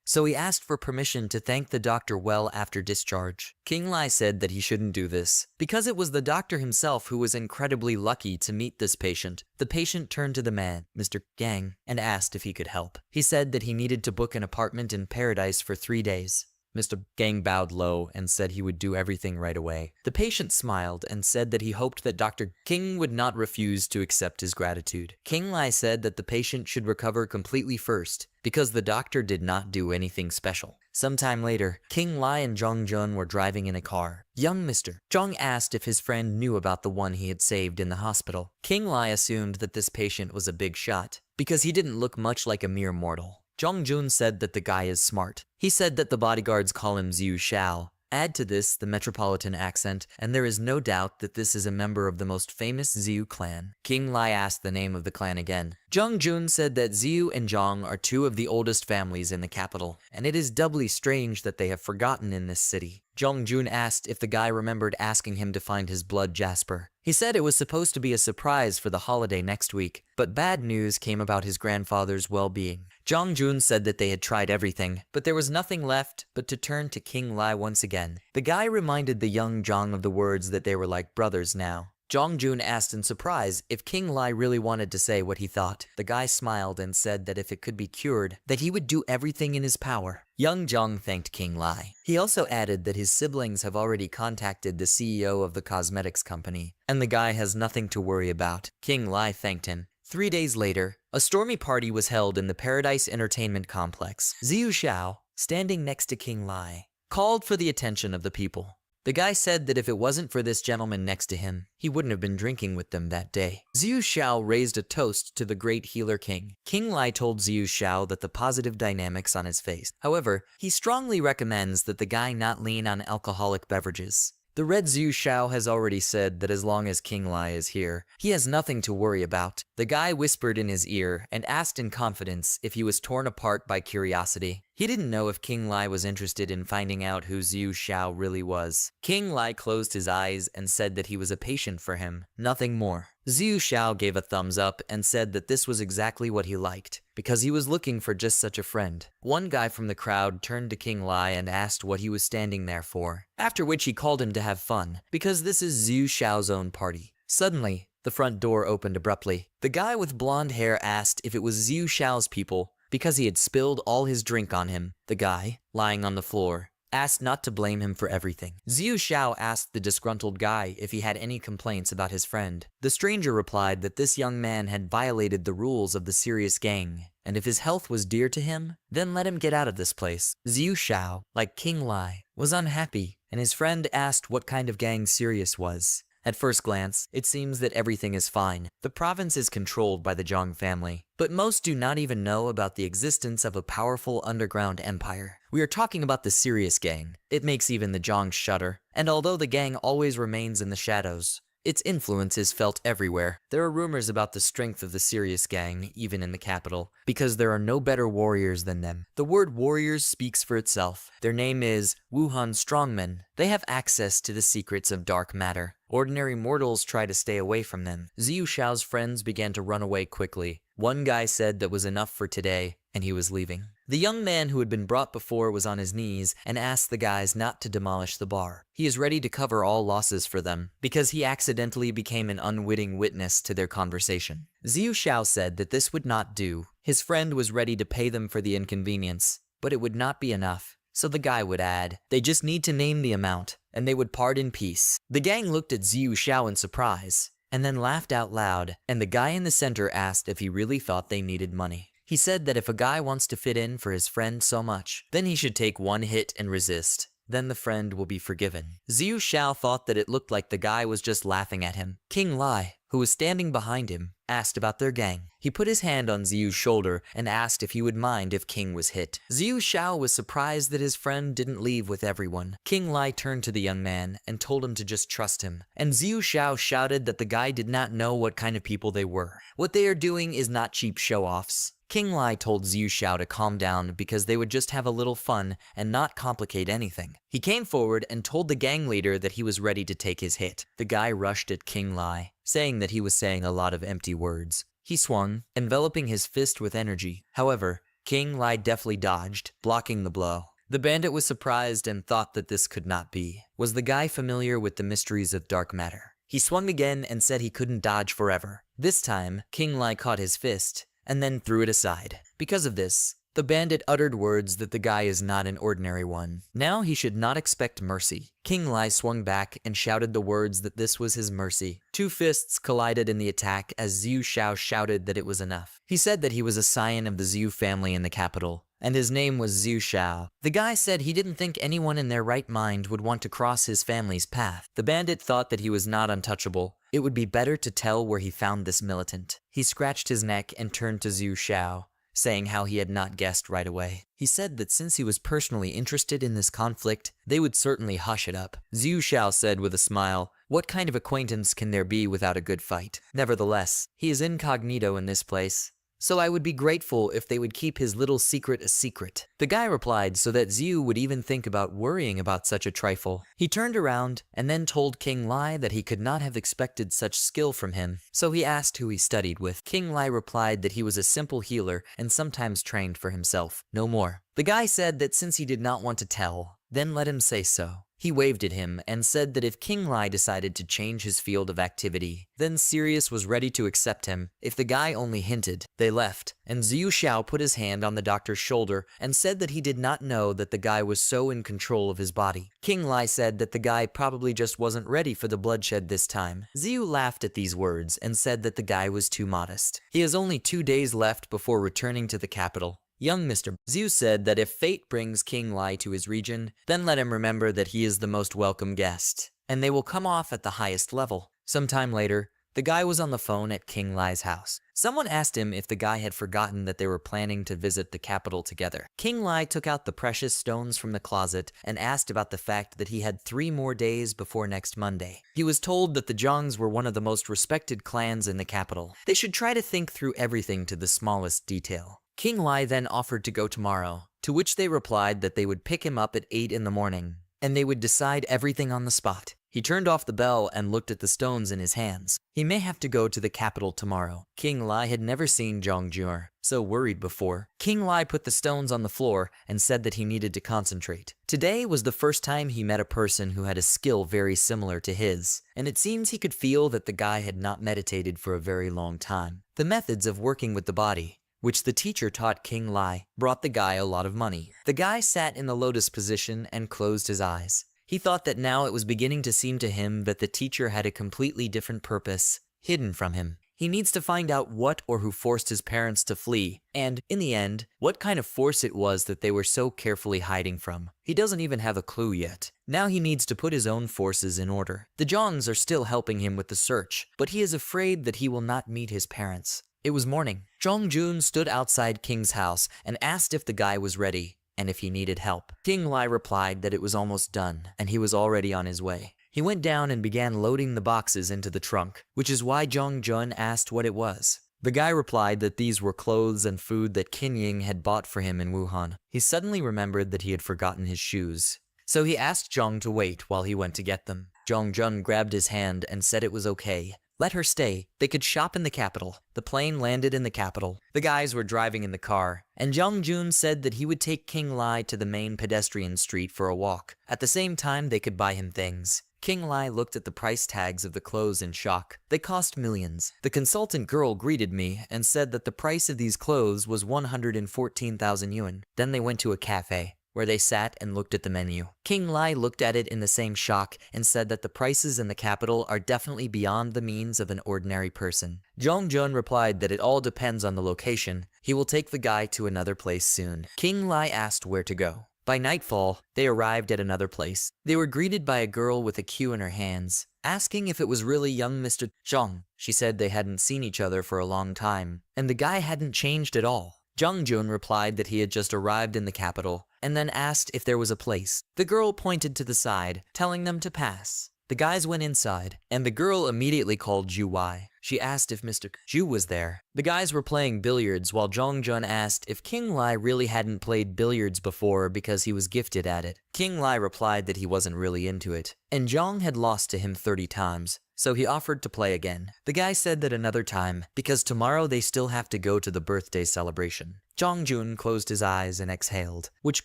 so he asked for permission to thank the doctor well after discharge. King Lai said that he shouldn't do this, because it was the doctor himself who was incredibly lucky to meet this patient. The patient turned to the man, Mr. Gang, and asked if he could help. He said that he needed to book an apartment in paradise for 3 days. Mr. Gang bowed low and said he would do everything right away. The patient smiled and said that he hoped that Dr. King would not refuse to accept his gratitude. King Lai said that the patient should recover completely first, because the doctor did not do anything special. Sometime later, King Lai and Jong were driving in a car. Young Mr. Jong asked if his friend knew about the one he had saved in the hospital. King Lai assumed that this patient was a big shot, because he didn't look much like a mere mortal. Jong said that the guy is smart. He said that the bodyguards call him Xiu Xiao. Add to this the metropolitan accent, and there is no doubt that this is a member of the most famous Xiu clan. King Lai asked the name of the clan again. Jong said that Xiu and Jong are 2 of the oldest families in the capital, and it is doubly strange that they have forgotten in this city. Jong asked if the guy remembered asking him to find his blood jasper. He said it was supposed to be a surprise for the holiday next week, but bad news came about his grandfather's well-being. Jong said that they had tried everything, but there was nothing left but to turn to King Lai once again. The guy reminded the young Jong of the words that they were like brothers now. Jong asked in surprise if King Lai really wanted to say what he thought. The guy smiled and said that if it could be cured, that he would do everything in his power. Young Jong thanked King Lai. He also added that his siblings have already contacted the CEO of the cosmetics company, and the guy has nothing to worry about. King Lai thanked him. 3 days later, a stormy party was held in the Paradise Entertainment Complex. Xiu Xiao, standing next to King Lai, called for the attention of the people. The guy said that if it wasn't for this gentleman next to him, he wouldn't have been drinking with them that day. Xiu Xiao raised a toast to the great healer king. King Lai told Xiu Xiao that the positive dynamics on his face. However, he strongly recommends that the guy not lean on alcoholic beverages. The red Xiu Xiao has already said that as long as King Lai is here, he has nothing to worry about. The guy whispered in his ear and asked in confidence if he was torn apart by curiosity. He didn't know if King Lai was interested in finding out who Xiu Xiao really was. King Lai closed his eyes and said that he was a patient for him, nothing more. Xiu Xiao gave a thumbs up and said that this was exactly what he liked, because he was looking for just such a friend. One guy from the crowd turned to King Lai and asked what he was standing there for, after which he called him to have fun, because this is Xiu Xiao's own party. Suddenly, the front door opened abruptly. The guy with blonde hair asked if it was Xiu Xiao's people, because he had spilled all his drink on him. The guy, lying on the floor, asked not to blame him for everything. Xiu Xiao asked the disgruntled guy if he had any complaints about his friend. The stranger replied that this young man had violated the rules of the serious gang, and if his health was dear to him, then let him get out of this place. Xiu Xiao, like King Lai, was unhappy, and his friend asked what kind of gang Sirius was. At first glance, it seems that everything is fine. The province is controlled by the Jong family, but most do not even know about the existence of a powerful underground empire. We are talking about the Sirius gang. It makes even the Jong shudder, and although the gang always remains in the shadows, its influence is felt everywhere. There are rumors about the strength of the Sirius gang, even in the capital, because there are no better warriors than them. The word warriors speaks for itself. Their name is Wuhan strongmen. They have access to the secrets of dark matter. Ordinary mortals try to stay away from them. Xiu Xiao's friends began to run away quickly. One guy said that was enough for today, and he was leaving. The young man who had been brought before was on his knees and asked the guys not to demolish the bar. He is ready to cover all losses for them, because he accidentally became an unwitting witness to their conversation. Xiu Xiao said that this would not do. His friend was ready to pay them for the inconvenience, but it would not be enough. So the guy would add, they just need to name the amount, and they would part in peace. The gang looked at Xiu Xiao in surprise, and then laughed out loud, and the guy in the center asked if he really thought they needed money. He said that if a guy wants to fit in for his friend so much, then he should take one hit and resist. Then the friend will be forgiven. Xiu Xiao thought that it looked like the guy was just laughing at him. King Lai, who was standing behind him, asked about their gang. He put his hand on Xiu's shoulder and asked if he would mind if King was hit. Xiu Xiao was surprised that his friend didn't leave with everyone. King Lai turned to the young man and told him to just trust him. And Xiu Xiao shouted that the guy did not know what kind of people they were. What they are doing is not cheap show-offs. King Lai told Xiu Xiao to calm down because they would just have a little fun and not complicate anything. He came forward and told the gang leader that he was ready to take his hit. The guy rushed at King Lai, saying that he was saying a lot of empty words. He swung, enveloping his fist with energy. However, King Lai deftly dodged, blocking the blow. The bandit was surprised and thought that this could not be. Was the guy familiar with the mysteries of dark matter? He swung again and said he couldn't dodge forever. This time, King Lai caught his fist and then threw it aside. Because of this, the bandit uttered words that the guy is not an ordinary one. Now he should not expect mercy. King Lai swung back and shouted the words that this was his mercy. Two fists collided in the attack as Xiu Xiao shouted that it was enough. He said that he was a scion of the Xiu family in the capital, and his name was Xiu Xiao. The guy said he didn't think anyone in their right mind would want to cross his family's path. The bandit thought that he was not untouchable. It would be better to tell where he found this militant. He scratched his neck and turned to Xiu Xiao, saying how he had not guessed right away. He said that since he was personally interested in this conflict, they would certainly hush it up. Xiu Xiao said with a smile, "What kind of acquaintance can there be without a good fight? Nevertheless, he is incognito in this place, so I would be grateful if they would keep his little secret a secret." The guy replied so that Xiu would even think about worrying about such a trifle. He turned around and then told King Lai that he could not have expected such skill from him, so he asked who he studied with. King Lai replied that he was a simple healer and sometimes trained for himself, no more. The guy said that since he did not want to tell, then let him say so. He waved at him and said that if King Lai decided to change his field of activity, then Sirius was ready to accept him. If the guy only hinted, they left, and Xiu Xiao put his hand on the doctor's shoulder and said that he did not know that the guy was so in control of his body. King Lai said that the guy probably just wasn't ready for the bloodshed this time. Xiu laughed at these words and said that the guy was too modest. He has only 2 days left before returning to the capital. Young Mr. Xiu said that if fate brings King Lai to his region, then let him remember that he is the most welcome guest, and they will come off at the highest level. Sometime later, the guy was on the phone at King Lai's house. Someone asked him if the guy had forgotten that they were planning to visit the capital together. King Lai took out the precious stones from the closet and asked about the fact that he had 3 more days before next Monday. He was told that the Jongs were one of the most respected clans in the capital. They should try to think through everything to the smallest detail. King Lai then offered to go tomorrow, to which they replied that they would pick him up at 8 in the morning, and they would decide everything on the spot. He turned off the bell and looked at the stones in his hands. He may have to go to the capital tomorrow. King Lai had never seen Jong so worried before. King Lai put the stones on the floor and said that he needed to concentrate. Today was the first time he met a person who had a skill very similar to his, and it seems he could feel that the guy had not meditated for a very long time. The methods of working with the body, which the teacher taught King Lai, brought the guy a lot of money. The guy sat in the lotus position and closed his eyes. He thought that now it was beginning to seem to him that the teacher had a completely different purpose, hidden from him. He needs to find out what or who forced his parents to flee, and, in the end, what kind of force it was that they were so carefully hiding from. He doesn't even have a clue yet. Now he needs to put his own forces in order. The Jongs are still helping him with the search, but he is afraid that he will not meet his parents. It was morning. Jong stood outside King's house and asked if the guy was ready and if he needed help. King Lai replied that it was almost done and he was already on his way. He went down and began loading the boxes into the trunk, which is why Jong asked what it was. The guy replied that these were clothes and food that Qin Ying had bought for him in Wuhan. He suddenly remembered that he had forgotten his shoes, so he asked Jong to wait while he went to get them. Jong grabbed his hand and said it was okay. Let her stay. They could shop in the capital. The plane landed in the capital. The guys were driving in the car, and Jong said that he would take King Lai to the main pedestrian street for a walk. At the same time, they could buy him things. King Lai looked at the price tags of the clothes in shock. They cost millions. The consultant girl greeted me and said that the price of these clothes was 114,000 yuan. Then they went to a cafe, where they sat and looked at the menu. King Lai looked at it in the same shock and said that the prices in the capital are definitely beyond the means of an ordinary person. Jong replied that it all depends on the location. He will take the guy to another place soon. King Lai asked where to go. By nightfall, they arrived at another place. They were greeted by a girl with a cue in her hands, asking if it was really young Mr. Jong. She said they hadn't seen each other for a long time, and the guy hadn't changed at all. Jung replied that he had just arrived in the capital, and then asked if there was a place. The girl pointed to the side, telling them to pass. The guys went inside, and the girl immediately called Ju Wai. She asked if Mr. Ju was there. The guys were playing billiards while Jong asked if King Lai really hadn't played billiards before because he was gifted at it. King Lai replied that he wasn't really into it, and Jong had lost to him 30 times, so he offered to play again. The guy said that another time, because tomorrow they still have to go to the birthday celebration. Jong closed his eyes and exhaled, which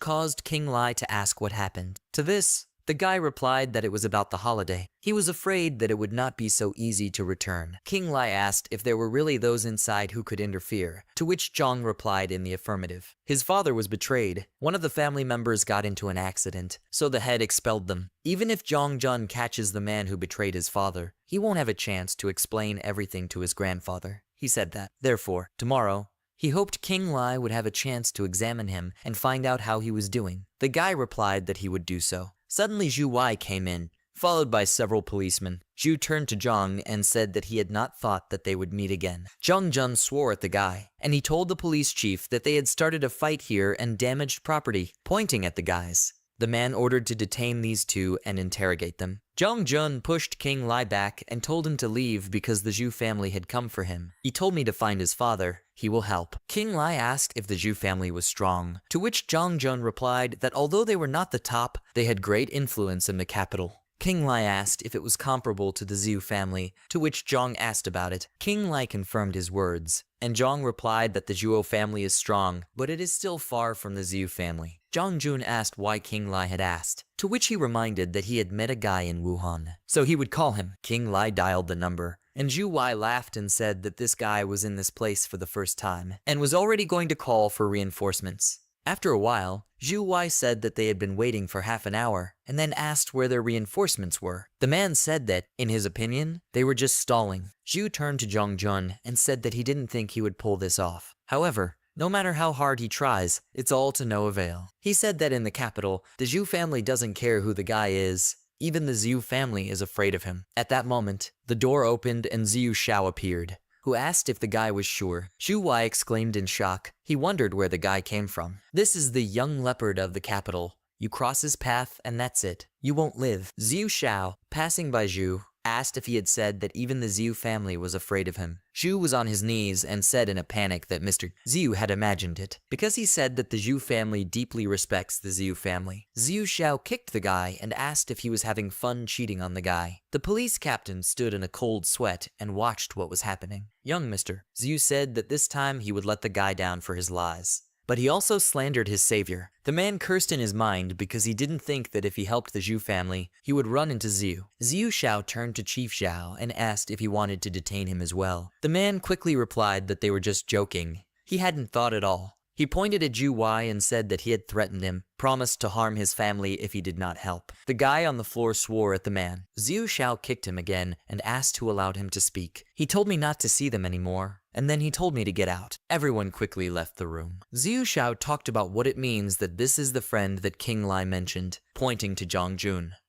caused King Lai to ask what happened. To this, the guy replied that it was about the holiday. He was afraid that it would not be so easy to return. King Lai asked if there were really those inside who could interfere, to which Jong replied in the affirmative. His father was betrayed. One of the family members got into an accident, so the head expelled them. Even if Jong catches the man who betrayed his father, he won't have a chance to explain everything to his grandfather. He said that. Therefore, tomorrow, he hoped King Lai would have a chance to examine him and find out how he was doing. The guy replied that he would do so. Suddenly Ju Wai came in, followed by several policemen. Ju turned to Jong and said that he had not thought that they would meet again. Jung swore at the guy, and he told the police chief that they had started a fight here and damaged property, pointing at the guys. The man ordered to detain these two and interrogate them. Jung pushed King Lai back and told him to leave because the Ju family had come for him. He told me to find his father. He will help. King Lai asked if the Ju family was strong, to which Jung replied that although they were not the top, they had great influence in the capital. King Lai asked if it was comparable to the Zhu family, to which Jong asked about it. King Lai confirmed his words, and Jong replied that the Zhuo family is strong, but it is still far from the Zhu family. Jong asked why King Lai had asked, to which he reminded that he had met a guy in Wuhan, so he would call him. King Lai dialed the number, and Ju Wai laughed and said that this guy was in this place for the first time, and was already going to call for reinforcements. After a while, Ju Wai said that they had been waiting for half an hour, and then asked where their reinforcements were. The man said that, in his opinion, they were just stalling. Ju turned to Jong and said that he didn't think he would pull this off. However, no matter how hard he tries, it's all to no avail. He said that in the capital, the Zhu family doesn't care who the guy is. Even the Zhu family is afraid of him. At that moment, the door opened and Ziyu Xiao appeared, who asked if the guy was sure. Ju Wai exclaimed in shock. He wondered where the guy came from. This is the young leopard of the capital. You cross his path and that's it. You won't live. Ziyu Xiao, passing by Zhu, asked if he had said that even the Zhu family was afraid of him. Zhu was on his knees and said in a panic that Mr. Zhu had imagined it, because he said that the Zhu family deeply respects the Zhu family. Ziyu Xiao kicked the guy and asked if he was having fun cheating on the guy. The police captain stood in a cold sweat and watched what was happening. Young Mr. Zhu said that this time he would let the guy down for his lies. But he also slandered his savior. The man cursed in his mind because he didn't think that if he helped the Zhu family, he would run into Ziyu. Ziyu Xiao turned to Chief Xiao and asked if he wanted to detain him as well. The man quickly replied that they were just joking. He hadn't thought at all. He pointed at Ju Wai and said that he had threatened him, promised to harm his family if he did not help. The guy on the floor swore at the man. Ziyu Xiao kicked him again and asked who allowed him to speak. He told me not to see them anymore, and then he told me to get out. Everyone quickly left the room. Ziyu Xiao talked about what it means that this is the friend that King Lai mentioned, pointing to Jong,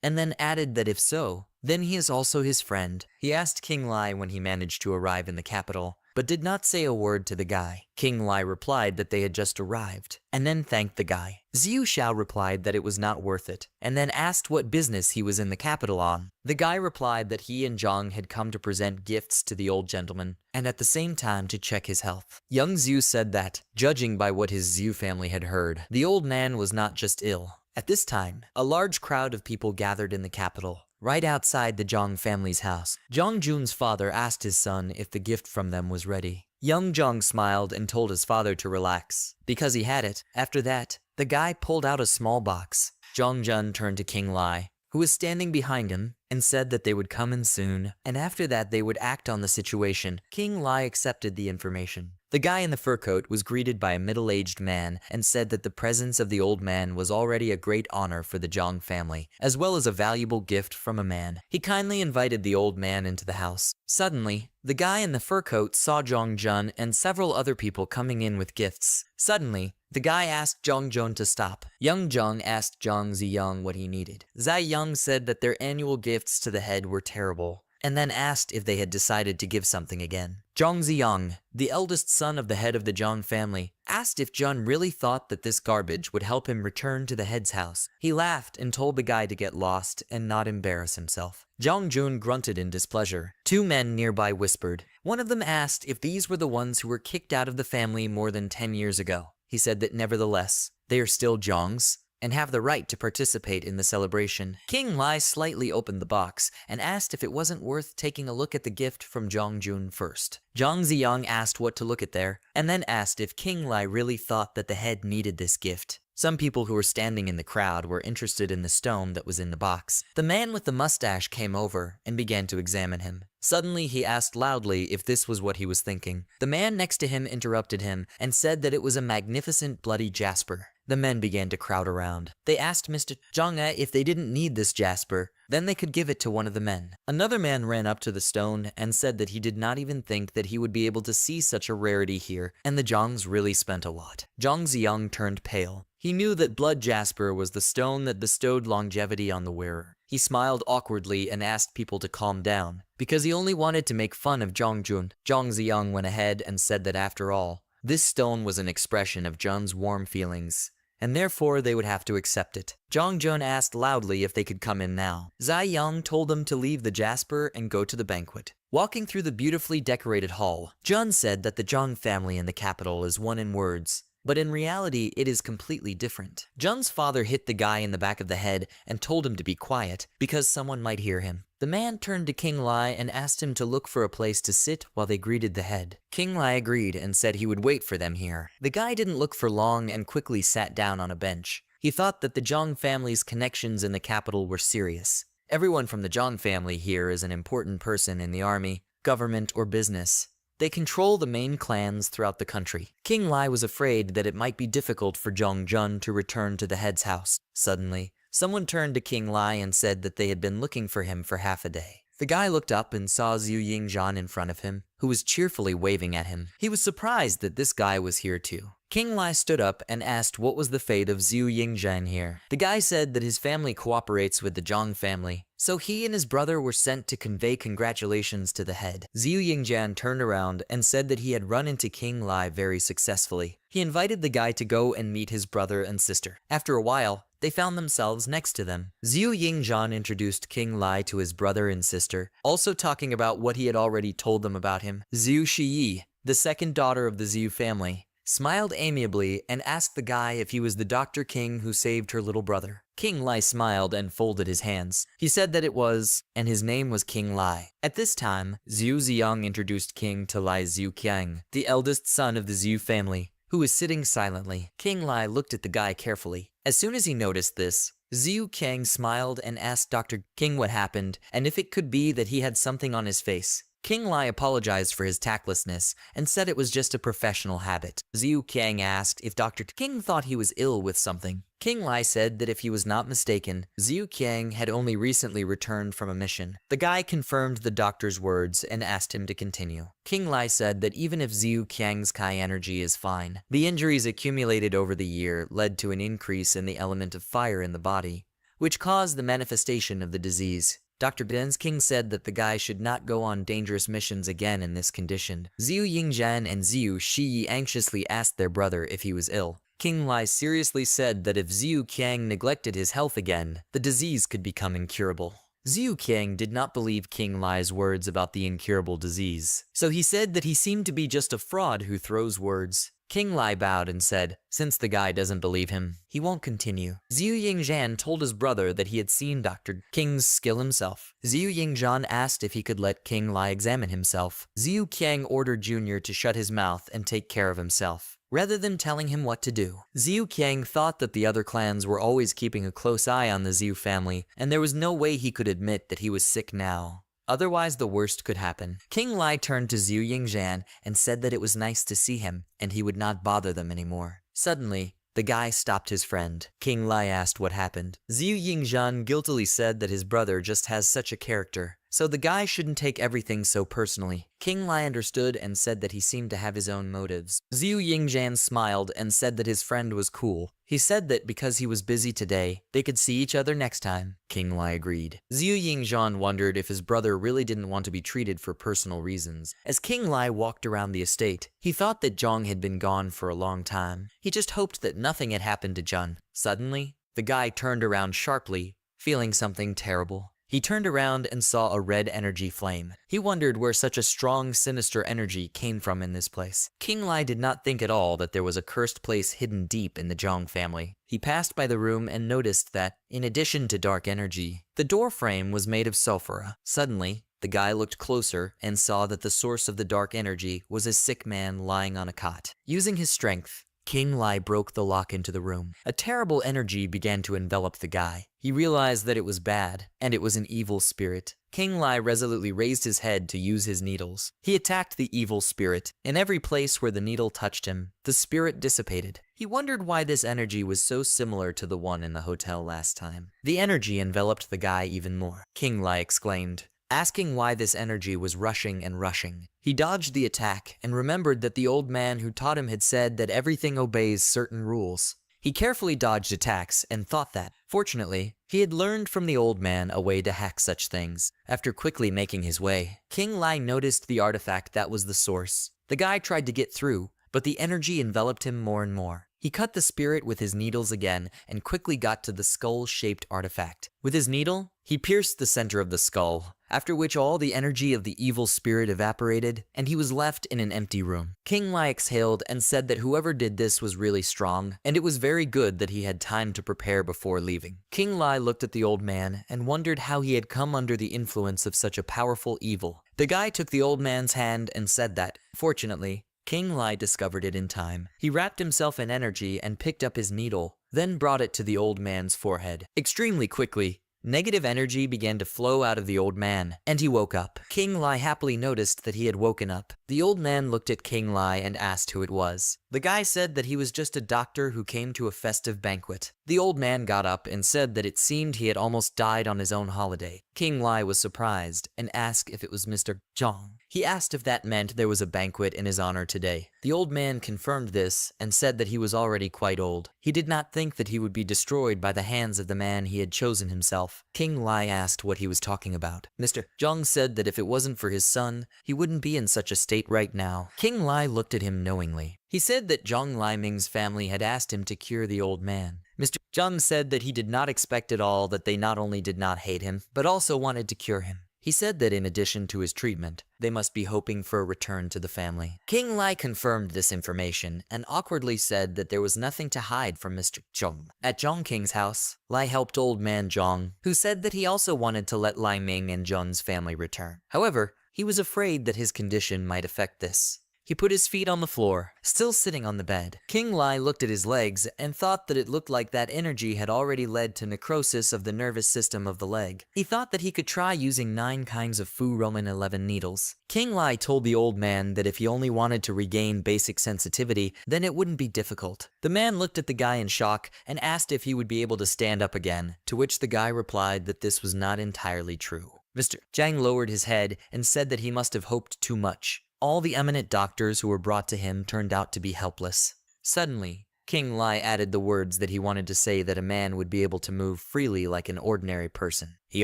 and then added that if so, then he is also his friend. He asked King Lai when he managed to arrive in the capital, but did not say a word to the guy. King Lai replied that they had just arrived, and then thanked the guy. Ziyu Xiao replied that it was not worth it, and then asked what business he was in the capital on. The guy replied that he and Jong had come to present gifts to the old gentleman, and at the same time to check his health. Young Ziyu said that, judging by what his Ziyu family had heard, the old man was not just ill. At this time, a large crowd of people gathered in the capital, right outside the Jong family's house. Jong Jun's father asked his son if the gift from them was ready. Young Jong smiled and told his father to relax, because he had it. After that, the guy pulled out a small box. Jong Jun turned to King Lai, who was standing behind him, and said that they would come in soon, and after that they would act on the situation. King Lai accepted the information. The guy in the fur coat was greeted by a middle-aged man and said that the presence of the old man was already a great honor for the Jong family, as well as a valuable gift from a man. He kindly invited the old man into the house. Suddenly, the guy in the fur coat saw Jong Jun and several other people coming in with gifts. Suddenly, The guy asked Jong to stop. Young Jong asked Zhang Ziyang what he needed. Ziyang said that their annual gifts to the head were terrible, and then asked if they had decided to give something again. Zhang Ziyang, the eldest son of the head of the Zhang family, asked if Jun really thought that this garbage would help him return to the head's house. He laughed and told the guy to get lost and not embarrass himself. Zhang Jun grunted in displeasure. Two men nearby whispered. One of them asked if these were the ones who were kicked out of the family more than 10 years ago. He said that nevertheless, they are still Zhang's and have the right to participate in the celebration. King Lai slightly opened the box and asked if it wasn't worth taking a look at the gift from Zhang Jun first. Zhang Ziyang asked what to look at there, and then asked if King Lai really thought that the head needed this gift. Some people who were standing in the crowd were interested in the stone that was in the box. The man with the mustache came over and began to examine him. Suddenly, he asked loudly if this was what he was thinking. The man next to him interrupted him and said that it was a magnificent bloody jasper. The men began to crowd around. They asked Mr. Zhang if they didn't need this jasper, then they could give it to one of the men. Another man ran up to the stone and said that he did not even think that he would be able to see such a rarity here, and the Zhangs really spent a lot. Zhang Ziyang turned pale. He knew that blood jasper was the stone that bestowed longevity on the wearer. He smiled awkwardly and asked people to calm down, because he only wanted to make fun of Zhang Jun. Zhang Ziyang went ahead and said that after all, this stone was an expression of Jun's warm feelings, and therefore they would have to accept it. Zhang Jun asked loudly if they could come in now. Ziyang told them to leave the jasper and go to the banquet. Walking through the beautifully decorated hall, Jun said that the Zhang family in the capital is one in words, but in reality it is completely different. Jun's father hit the guy in the back of the head and told him to be quiet because someone might hear him. The man turned to King Lai and asked him to look for a place to sit while they greeted the head. King Lai agreed and said he would wait for them here. The guy didn't look for long and quickly sat down on a bench. He thought that the Zhang family's connections in the capital were serious. Everyone from the Zhang family here is an important person in the army, government, or business. They control the main clans throughout the country. King Lai was afraid that it might be difficult for Zhang Jun to return to the head's house. Suddenly, someone turned to King Lai and said that they had been looking for him for half a day. The guy looked up and saw Zhu Yingzhan in front of him, who was cheerfully waving at him. He was surprised that this guy was here too. King Lai stood up and asked what was the fate of Zhu Yingzhan here. The guy said that his family cooperates with the Zhang family, so he and his brother were sent to convey congratulations to the head. Zhu Yingzhan turned around and said that he had run into King Lai very successfully. He invited the guy to go and meet his brother and sister. After a while, they found themselves next to them. Zhu Yingzhan introduced King Lai to his brother and sister, also talking about what he had already told them about him. Zhu Shiyi, the second daughter of the Zhu family, smiled amiably and asked the guy if he was the Dr. King who saved her little brother. King Lai smiled and folded his hands. He said that it was, and his name was King Lai. At this time, Zhu Ziyang introduced King to Lai Zhu Qiang, the eldest son of the Zhu family, who was sitting silently. King Lai looked at the guy carefully. As soon as he noticed this, Zhu Qiang smiled and asked Dr. King what happened and if it could be that he had something on his face. King Lai apologized for his tactlessness and said it was just a professional habit. Zhu Qiang asked if Dr. King thought he was ill with something. King Lai said that if he was not mistaken, Zhu Qiang had only recently returned from a mission. The guy confirmed the doctor's words and asked him to continue. King Lai said that even if Zhu Qiang's Kai energy is fine, the injuries accumulated over the year led to an increase in the element of fire in the body, which caused the manifestation of the disease. Dr. Ben's King said that the guy should not go on dangerous missions again in this condition. Zhu Yingzhan and Zhu Shiyi anxiously asked their brother if he was ill. King Lai seriously said that if Zhu Qiang neglected his health again, the disease could become incurable. Zhu Qiang did not believe King Lai's words about the incurable disease, so he said that he seemed to be just a fraud who throws words. King Lai bowed and said, since the guy doesn't believe him, he won't continue. Zhu Yingzhan told his brother that he had seen Dr. King's skill himself. Zhu Yingzhan asked if he could let King Lai examine himself. Zhu Qiang ordered Junior to shut his mouth and take care of himself, rather than telling him what to do. Zhu Qiang thought that the other clans were always keeping a close eye on the Zhu family, and there was no way he could admit that he was sick now. Otherwise, the worst could happen. King Lai turned to Zhu Yingzhan and said that it was nice to see him, and he would not bother them anymore. Suddenly, the guy stopped his friend. King Lai asked what happened. Zhu Yingzhan guiltily said that his brother just has such a character, so the guy shouldn't take everything so personally. King Lai understood and said that he seemed to have his own motives. Zhu Yingzhan smiled and said that his friend was cool. He said that because he was busy today, they could see each other next time. King Lai agreed. Zhu Yingzhan wondered if his brother really didn't want to be treated for personal reasons. As King Lai walked around the estate, he thought that Jong had been gone for a long time. He just hoped that nothing had happened to Jun. Suddenly, the guy turned around sharply, feeling something terrible. He turned around and saw a red energy flame. He wondered where such a strong, sinister energy came from in this place. King Lai did not think at all that there was a cursed place hidden deep in the Jong family. He passed by the room and noticed that, in addition to dark energy, the door frame was made of sulfura. Suddenly, the guy looked closer and saw that the source of the dark energy was a sick man lying on a cot. Using his strength, King Lai broke the lock into the room. A terrible energy began to envelop the guy. He realized that it was bad, and it was an evil spirit. King Lai resolutely raised his head to use his needles. He attacked the evil spirit. In every place where the needle touched him, the spirit dissipated. He wondered why this energy was so similar to the one in the hotel last time. The energy enveloped the guy even more. King Lai exclaimed, asking why this energy was rushing and rushing. He dodged the attack and remembered that the old man who taught him had said that everything obeys certain rules. He carefully dodged attacks and thought that, fortunately, he had learned from the old man a way to hack such things. After quickly making his way, King Lai noticed the artifact that was the source. The guy tried to get through, but the energy enveloped him more and more. He cut the spirit with his needles again and quickly got to the skull-shaped artifact. With his needle, he pierced the center of the skull, after which all the energy of the evil spirit evaporated, and he was left in an empty room. King Lai exhaled and said that whoever did this was really strong, and it was very good that he had time to prepare before leaving. King Lai looked at the old man and wondered how he had come under the influence of such a powerful evil. The guy took the old man's hand and said that, fortunately, King Lai discovered it in time. He wrapped himself in energy and picked up his needle, then brought it to the old man's forehead. Extremely quickly, negative energy began to flow out of the old man, and he woke up. King Lai happily noticed that he had woken up. The old man looked at King Lai and asked who it was. The guy said that he was just a doctor who came to a festive banquet. The old man got up and said that it seemed he had almost died on his own holiday. King Lai was surprised and asked if it was Mr. Jong. He asked if that meant there was a banquet in his honor today. The old man confirmed this and said that he was already quite old. He did not think that he would be destroyed by the hands of the man he had chosen himself. King Lai asked what he was talking about. Mr. Jong said that if it wasn't for his son, he wouldn't be in such a state right now. King Lai looked at him knowingly. He said that Zhang Liming's family had asked him to cure the old man. Mr. Zhang said that he did not expect at all that they not only did not hate him, but also wanted to cure him. He said that in addition to his treatment, they must be hoping for a return to the family. King Lai confirmed this information and awkwardly said that there was nothing to hide from Mr. Zhong. At Zhong King's house, Lai helped old man Zhong, who said that he also wanted to let Lai Ming and Zhong's family return. However, he was afraid that his condition might affect this. He put his feet on the floor, still sitting on the bed. King Lai looked at his legs and thought that it looked like that energy had already led to necrosis of the nervous system of the leg. He thought that he could try using 9 kinds of Fu Roman 11 needles. King Lai told the old man that if he only wanted to regain basic sensitivity, then it wouldn't be difficult. The man looked at the guy in shock and asked if he would be able to stand up again, to which the guy replied that this was not entirely true. Mr. Zhang lowered his head and said that he must have hoped too much. All the eminent doctors who were brought to him turned out to be helpless. Suddenly, King Lai added the words that he wanted to say that a man would be able to move freely like an ordinary person. He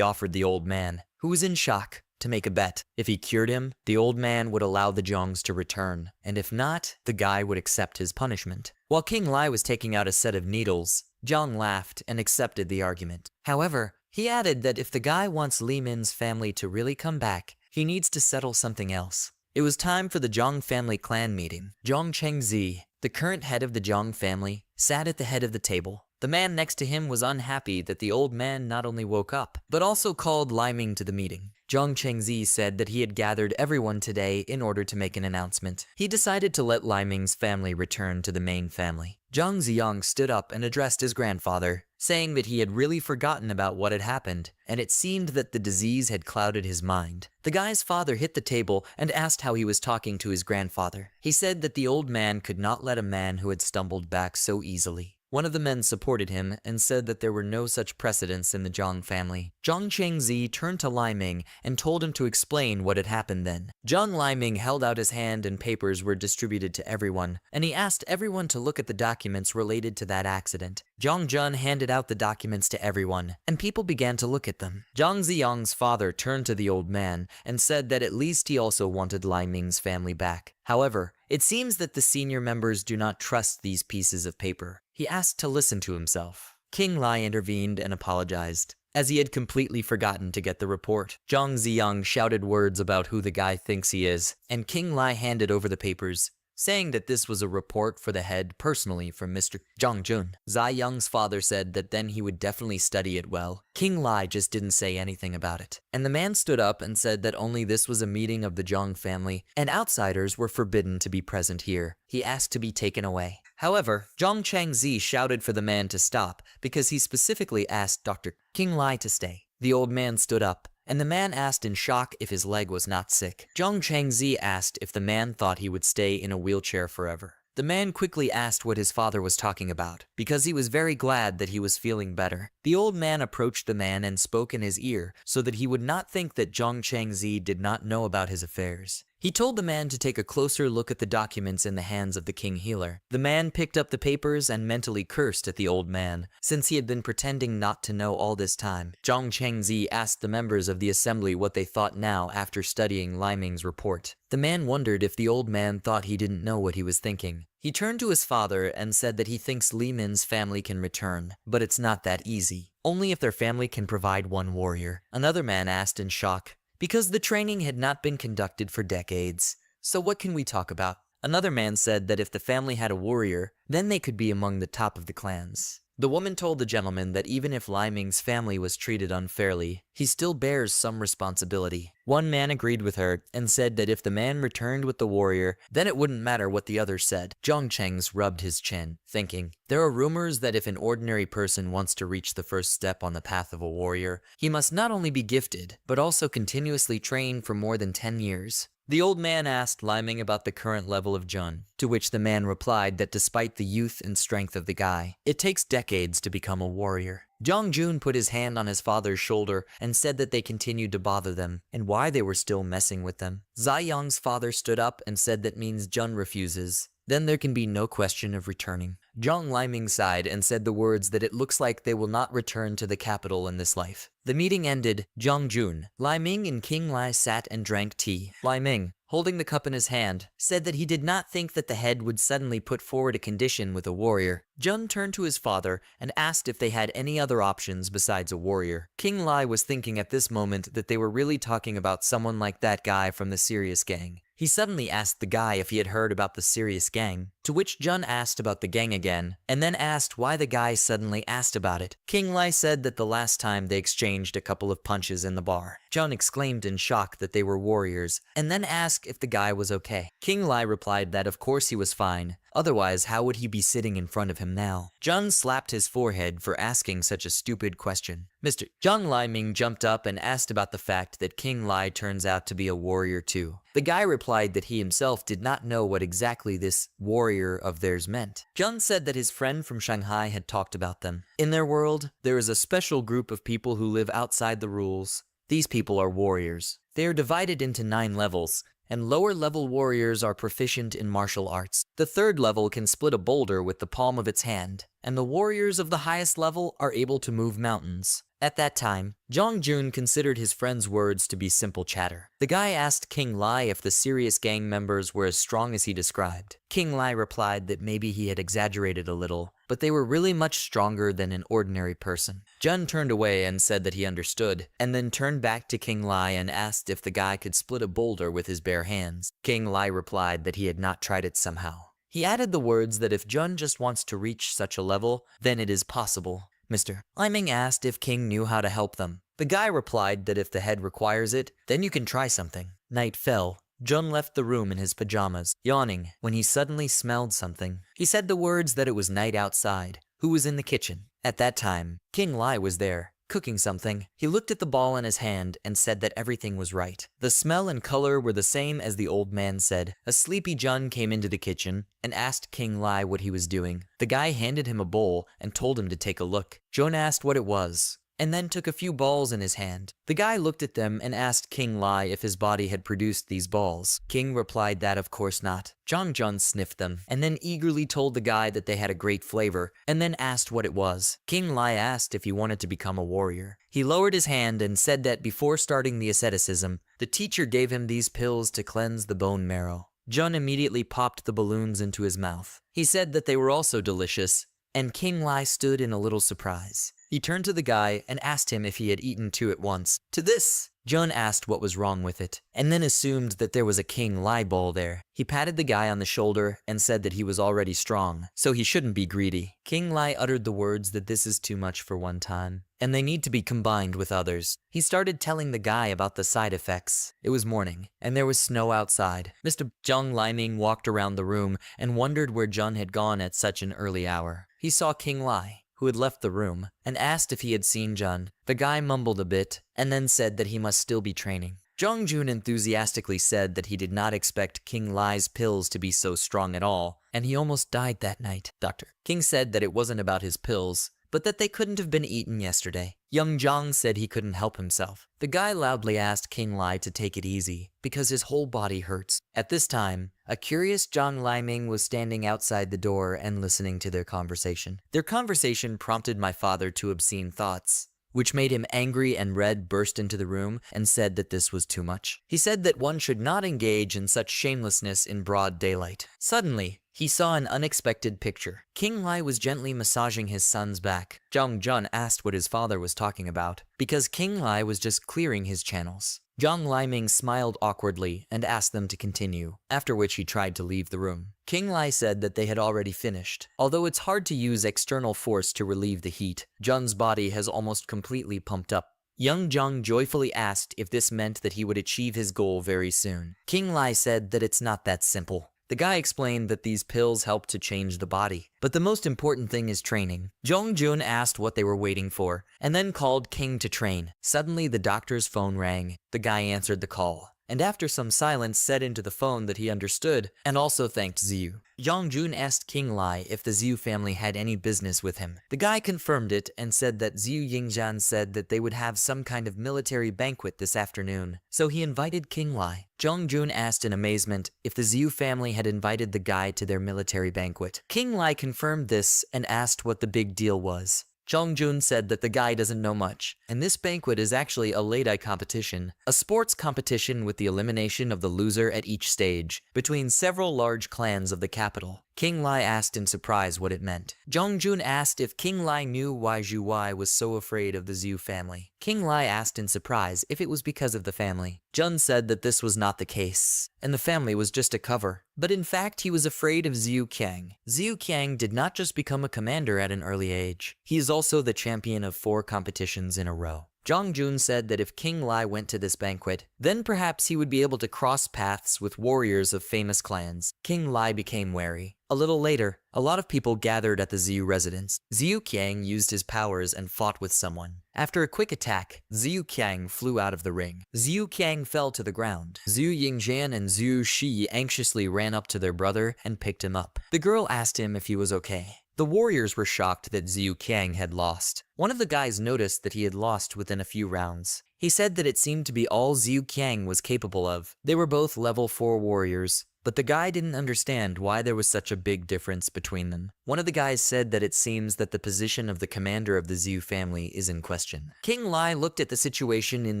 offered the old man, who was in shock, to make a bet. If he cured him, the old man would allow the Jongs to return, and if not, the guy would accept his punishment. While King Lai was taking out a set of needles, Jong laughed and accepted the argument. However, he added that if the guy wants Li Min's family to really come back, he needs to settle something else. It was time for the Zhong family clan meeting. Zhong Chengzi, the current head of the Zhong family, sat at the head of the table. The man next to him was unhappy that the old man not only woke up, but also called Lai Ming to the meeting. Zhong Chengzi said that he had gathered everyone today in order to make an announcement. He decided to let Lai Ming's family return to the main family. Zhang Ziyang stood up and addressed his grandfather, saying that he had really forgotten about what had happened, and it seemed that the disease had clouded his mind. The guy's father hit the table and asked how he was talking to his grandfather. He said that the old man could not let a man who had stumbled back so easily. One of the men supported him and said that there were no such precedents in the Jong family. Zhang Chengzi turned to Lai Ming and told him to explain what had happened then. Zhang Lai Ming held out his hand and papers were distributed to everyone, and he asked everyone to look at the documents related to that accident. Zhang Jun handed out the documents to everyone, and people began to look at them. Zhang Ziyang's father turned to the old man and said that at least he also wanted Lai Ming's family back. However, it seems that the senior members do not trust these pieces of paper. He asked to listen to himself. King Lai intervened and apologized, as he had completely forgotten to get the report. Zhang Ziyang shouted words about who the guy thinks he is, and King Lai handed over the papers, saying that this was a report for the head personally from Mr. Zhang Jun. Zai Young's father said that then he would definitely study it well. King Lai just didn't say anything about it. And the man stood up and said that only this was a meeting of the Zhang family, and outsiders were forbidden to be present here. He asked to be taken away. However, Zhang Changzi shouted for the man to stop because he specifically asked Dr. King Lai to stay. The old man stood up, and the man asked in shock if his leg was not sick. Zhang Changzi asked if the man thought he would stay in a wheelchair forever. The man quickly asked what his father was talking about, because he was very glad that he was feeling better. The old man approached the man and spoke in his ear so that he would not think that Zhang Changzi did not know about his affairs. He told the man to take a closer look at the documents in the hands of the king healer. The man picked up the papers and mentally cursed at the old man, since he had been pretending not to know all this time. Zhang Chengzi asked the members of the assembly what they thought now after studying Lai Ming's report. The man wondered if the old man thought he didn't know what he was thinking. He turned to his father and said that he thinks Li Min's family can return, but it's not that easy. Only if their family can provide one warrior. Another man asked in shock, because the training had not been conducted for decades. So what can we talk about? Another man said that if the family had a warrior, then they could be among the top of the clans. The woman told the gentleman that even if Lai Ming's family was treated unfairly, he still bears some responsibility. One man agreed with her and said that if the man returned with the warrior, then it wouldn't matter what the others said. Zhang Chengs rubbed his chin, thinking, there are rumors that if an ordinary person wants to reach the first step on the path of a warrior, he must not only be gifted, but also continuously train for more than 10 years. The old man asked Lai Ming about the current level of Jun, to which the man replied that despite the youth and strength of the guy, it takes decades to become a warrior. Zhang Jun put his hand on his father's shoulder and said that they continued to bother them, and why they were still messing with them. Zai Yang's father stood up and said that means Jun refuses. Then there can be no question of returning. Zhang Laiming sighed and said the words that it looks like they will not return to the capital in this life. The meeting ended. Zhang Jun, Lai Ming and King Lai sat and drank tea. Lai Ming, holding the cup in his hand, said that he did not think that the head would suddenly put forward a condition with a warrior. Jun turned to his father and asked if they had any other options besides a warrior. King Lai was thinking at this moment that they were really talking about someone like that guy from the Serious Gang. He suddenly asked the guy if he had heard about the Serious Gang, to which Jun asked about the gang again, and then asked why the guy suddenly asked about it. King Lai said that the last time they exchanged a couple of punches in the bar. Jun exclaimed in shock that they were warriors, and then asked if the guy was okay. King Lai replied that of course he was fine, otherwise how would he be sitting in front of him now? Jun slapped his forehead for asking such a stupid question. Mr. Zhang Laiming jumped up and asked about the fact that King Lai turns out to be a warrior too. The guy replied that he himself did not know what exactly this warrior of theirs meant. Jun said that his friend from Shanghai had talked about them. In their world, there is a special group of people who live outside the rules. These people are warriors. They are divided into 9 levels, and lower level warriors are proficient in martial arts. The 3rd level can split a boulder with the palm of its hand, and the warriors of the highest level are able to move mountains. At that time, Zhang Jun considered his friend's words to be simple chatter. The guy asked King Lai if the Serious Gang members were as strong as he described. King Lai replied that maybe he had exaggerated a little, but they were really much stronger than an ordinary person. Jun turned away and said that he understood, and then turned back to King Lai and asked if the guy could split a boulder with his bare hands. King Lai replied that he had not tried it somehow. He added the words that if Jun just wants to reach such a level, then it is possible. Mr. Laiming asked if King knew how to help them. The guy replied that if the head requires it, then you can try something. Night fell. Jun left the room in his pajamas, yawning, when he suddenly smelled something. He said the words that it was night outside. Who was in the kitchen? At that time, King Lai was there. cooking something. He looked at the ball in his hand and said that everything was right. The smell and color were the same as the old man said. A sleepy Jun came into the kitchen and asked King Lai what he was doing. The guy handed him a bowl and told him to take a look. Jun asked what it was, and then took a few balls in his hand. The guy looked at them and asked King Lai if his body had produced these balls. King replied that of course not. Jun sniffed them, and then eagerly told the guy that they had a great flavor, and then asked what it was. King Lai asked if he wanted to become a warrior. He lowered his hand and said that before starting the asceticism, the teacher gave him these pills to cleanse the bone marrow. Jun immediately popped the balloons into his mouth. He said that they were also delicious, and King Lai stood in a little surprise. He turned to the guy and asked him if he had eaten two at once. To this, Jun asked what was wrong with it, and then assumed that there was a King Lai ball there. He patted the guy on the shoulder and said that he was already strong, so he shouldn't be greedy. King Lai uttered the words that this is too much for one time, and they need to be combined with others. He started telling the guy about the side effects. It was morning, and there was snow outside. Mr. Jong Liming walked around the room and wondered where Jun had gone at such an early hour. He saw King Lai, who had left the room, and asked if he had seen Jun. The guy mumbled a bit, and then said that he must still be training. Jongjun enthusiastically said that he did not expect King Lai's pills to be so strong at all, and he almost died that night. Dr. King said that it wasn't about his pills, but that they couldn't have been eaten yesterday. Young Jong said he couldn't help himself. The guy loudly asked King Lai to take it easy, because his whole body hurts. At this time, a curious Zhang Liming was standing outside the door and listening to their conversation. Their conversation prompted my father to obscene thoughts, which made him angry, and Red burst into the room and said that this was too much. He said that one should not engage in such shamelessness in broad daylight. Suddenly, he saw an unexpected picture. King Lai was gently massaging his son's back. Zhang Jun asked what his father was talking about, because King Lai was just clearing his channels. Zhang Liming smiled awkwardly and asked them to continue, after which he tried to leave the room. King Lai said that they had already finished. Although it's hard to use external force to relieve the heat, Jun's body has almost completely pumped up. Young Jong joyfully asked if this meant that he would achieve his goal very soon. King Lai said that it's not that simple. The guy explained that these pills help to change the body, but the most important thing is training. Jong Jun asked what they were waiting for, and then called King to train. Suddenly the doctor's phone rang. The guy answered the call, and after some silence said into the phone that he understood, and also thanked Ziyu. Jong Jun asked King Lai if the Ziyu family had any business with him. The guy confirmed it and said that Ziyu Yingjian said that they would have some kind of military banquet this afternoon, so he invited King Lai. Jong Jun asked in amazement if the Ziyu family had invited the guy to their military banquet. King Lai confirmed this and asked what the big deal was. Jong Jun said that the guy doesn't know much, and this banquet is actually a Lady competition, a sports competition with the elimination of the loser at each stage, between several large clans of the capital. King Lai asked in surprise what it meant. Jong Jun asked if King Lai knew why Zhu Wai was so afraid of the Zhu family. King Lai asked in surprise if it was because of the family. Jun said that this was not the case, and the family was just a cover. But in fact, he was afraid of Xiu Qiang. Xiu Qiang did not just become a commander at an early age. He is also the champion of 4 competitions in a row. Jong Jun said that if King Lai went to this banquet, then perhaps he would be able to cross paths with warriors of famous clans. King Lai became wary. A little later, a lot of people gathered at the Xiu residence. Xiu Qiang used his powers and fought with someone. After a quick attack, Xiu Qiang flew out of the ring. Xiu Qiang fell to the ground. Zhu Yingjian and Zhu Shi anxiously ran up to their brother and picked him up. The girl asked him if he was okay. The warriors were shocked that Xiu Qiang had lost. One of the guys noticed that he had lost within a few rounds. He said that it seemed to be all Xiu Qiang was capable of. They were both level 4 warriors, but the guy didn't understand why there was such a big difference between them. One of the guys said that it seems that the position of the commander of the Xiu family is in question. King Lai looked at the situation in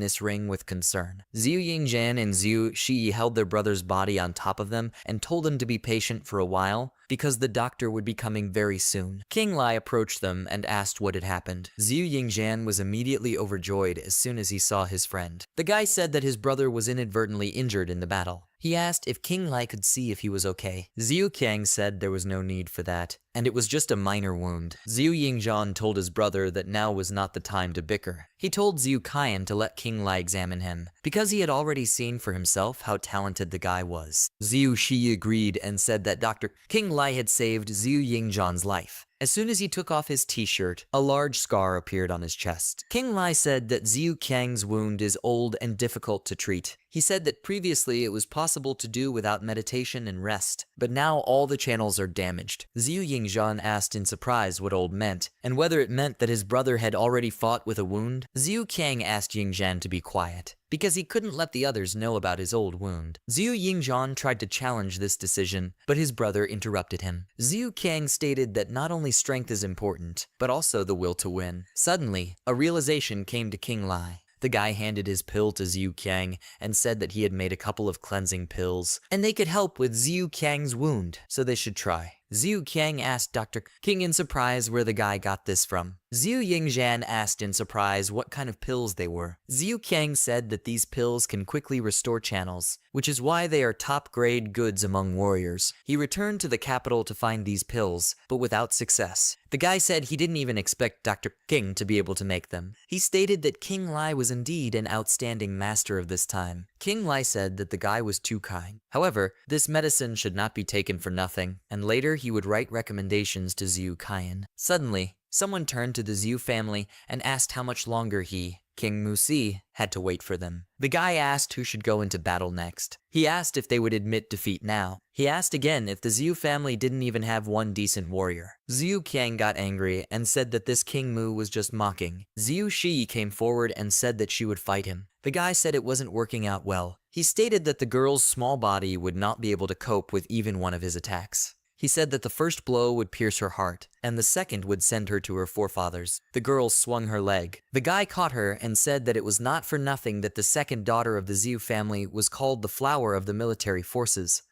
this ring with concern. Zhu Yingjian and Zhu Shi held their brother's body on top of them and told them to be patient for a while, because the doctor would be coming very soon. King Lai approached them and asked what had happened. Zhu Yingjian was immediately overjoyed as soon as he saw his friend. The guy said that his brother was inadvertently injured in the battle. He asked if King Lai could see if he was okay. Xiu Qiang said there was no need for that, and it was just a minor wound. Zhu Yingjian told his brother that now was not the time to bicker. He told Zhu Qian to let King Lai examine him, because he had already seen for himself how talented the guy was. Zhu Shi agreed and said that Dr. King Lai had saved Zhu Yingjian's life. As soon as he took off his t-shirt, a large scar appeared on his chest. King Lai said that Xiu Kang's wound is old and difficult to treat. He said that previously it was possible to do without meditation and rest, but now all the channels are damaged. Xiu Yingzhan asked in surprise what old meant, and whether it meant that his brother had already fought with a wound. Xiu Kang asked Yingzhan to be quiet, because he couldn't let the others know about his old wound. Xiu Yingzhan tried to challenge this decision, but his brother interrupted him. Xiu Kang stated that not only strength is important, but also the will to win. Suddenly, a realization came to King Lai. The guy handed his pill to Xiu Kang and said that he had made a couple of cleansing pills, and they could help with Xiu Kang's wound, so they should try. Xiu Kang asked Dr. King in surprise where the guy got this from. Xiu Yingzhan asked in surprise what kind of pills they were. Xiu Kang said that these pills can quickly restore channels, which is why they are top-grade goods among warriors. He returned to the capital to find these pills, but without success. The guy said he didn't even expect Dr. King to be able to make them. He stated that King Lai was indeed an outstanding master of this time. King Lai said that the guy was too kind. However, this medicine should not be taken for nothing, and later he would write recommendations to Xiu Kaiyan. Suddenly, someone turned to the Xiu family and asked how much longer he, King Musi, had to wait for them. The guy asked who should go into battle next. He asked if they would admit defeat now. He asked again if the Xiu family didn't even have one decent warrior. Xiu Kang got angry and said that this King Mu was just mocking. Xiu Shi came forward and said that she would fight him. The guy said it wasn't working out well. He stated that the girl's small body would not be able to cope with even one of his attacks. He said that the first blow would pierce her heart, and the second would send her to her forefathers. The girl swung her leg. The guy caught her and said that it was not for nothing that the second daughter of the Xiu family was called the flower of the military forces.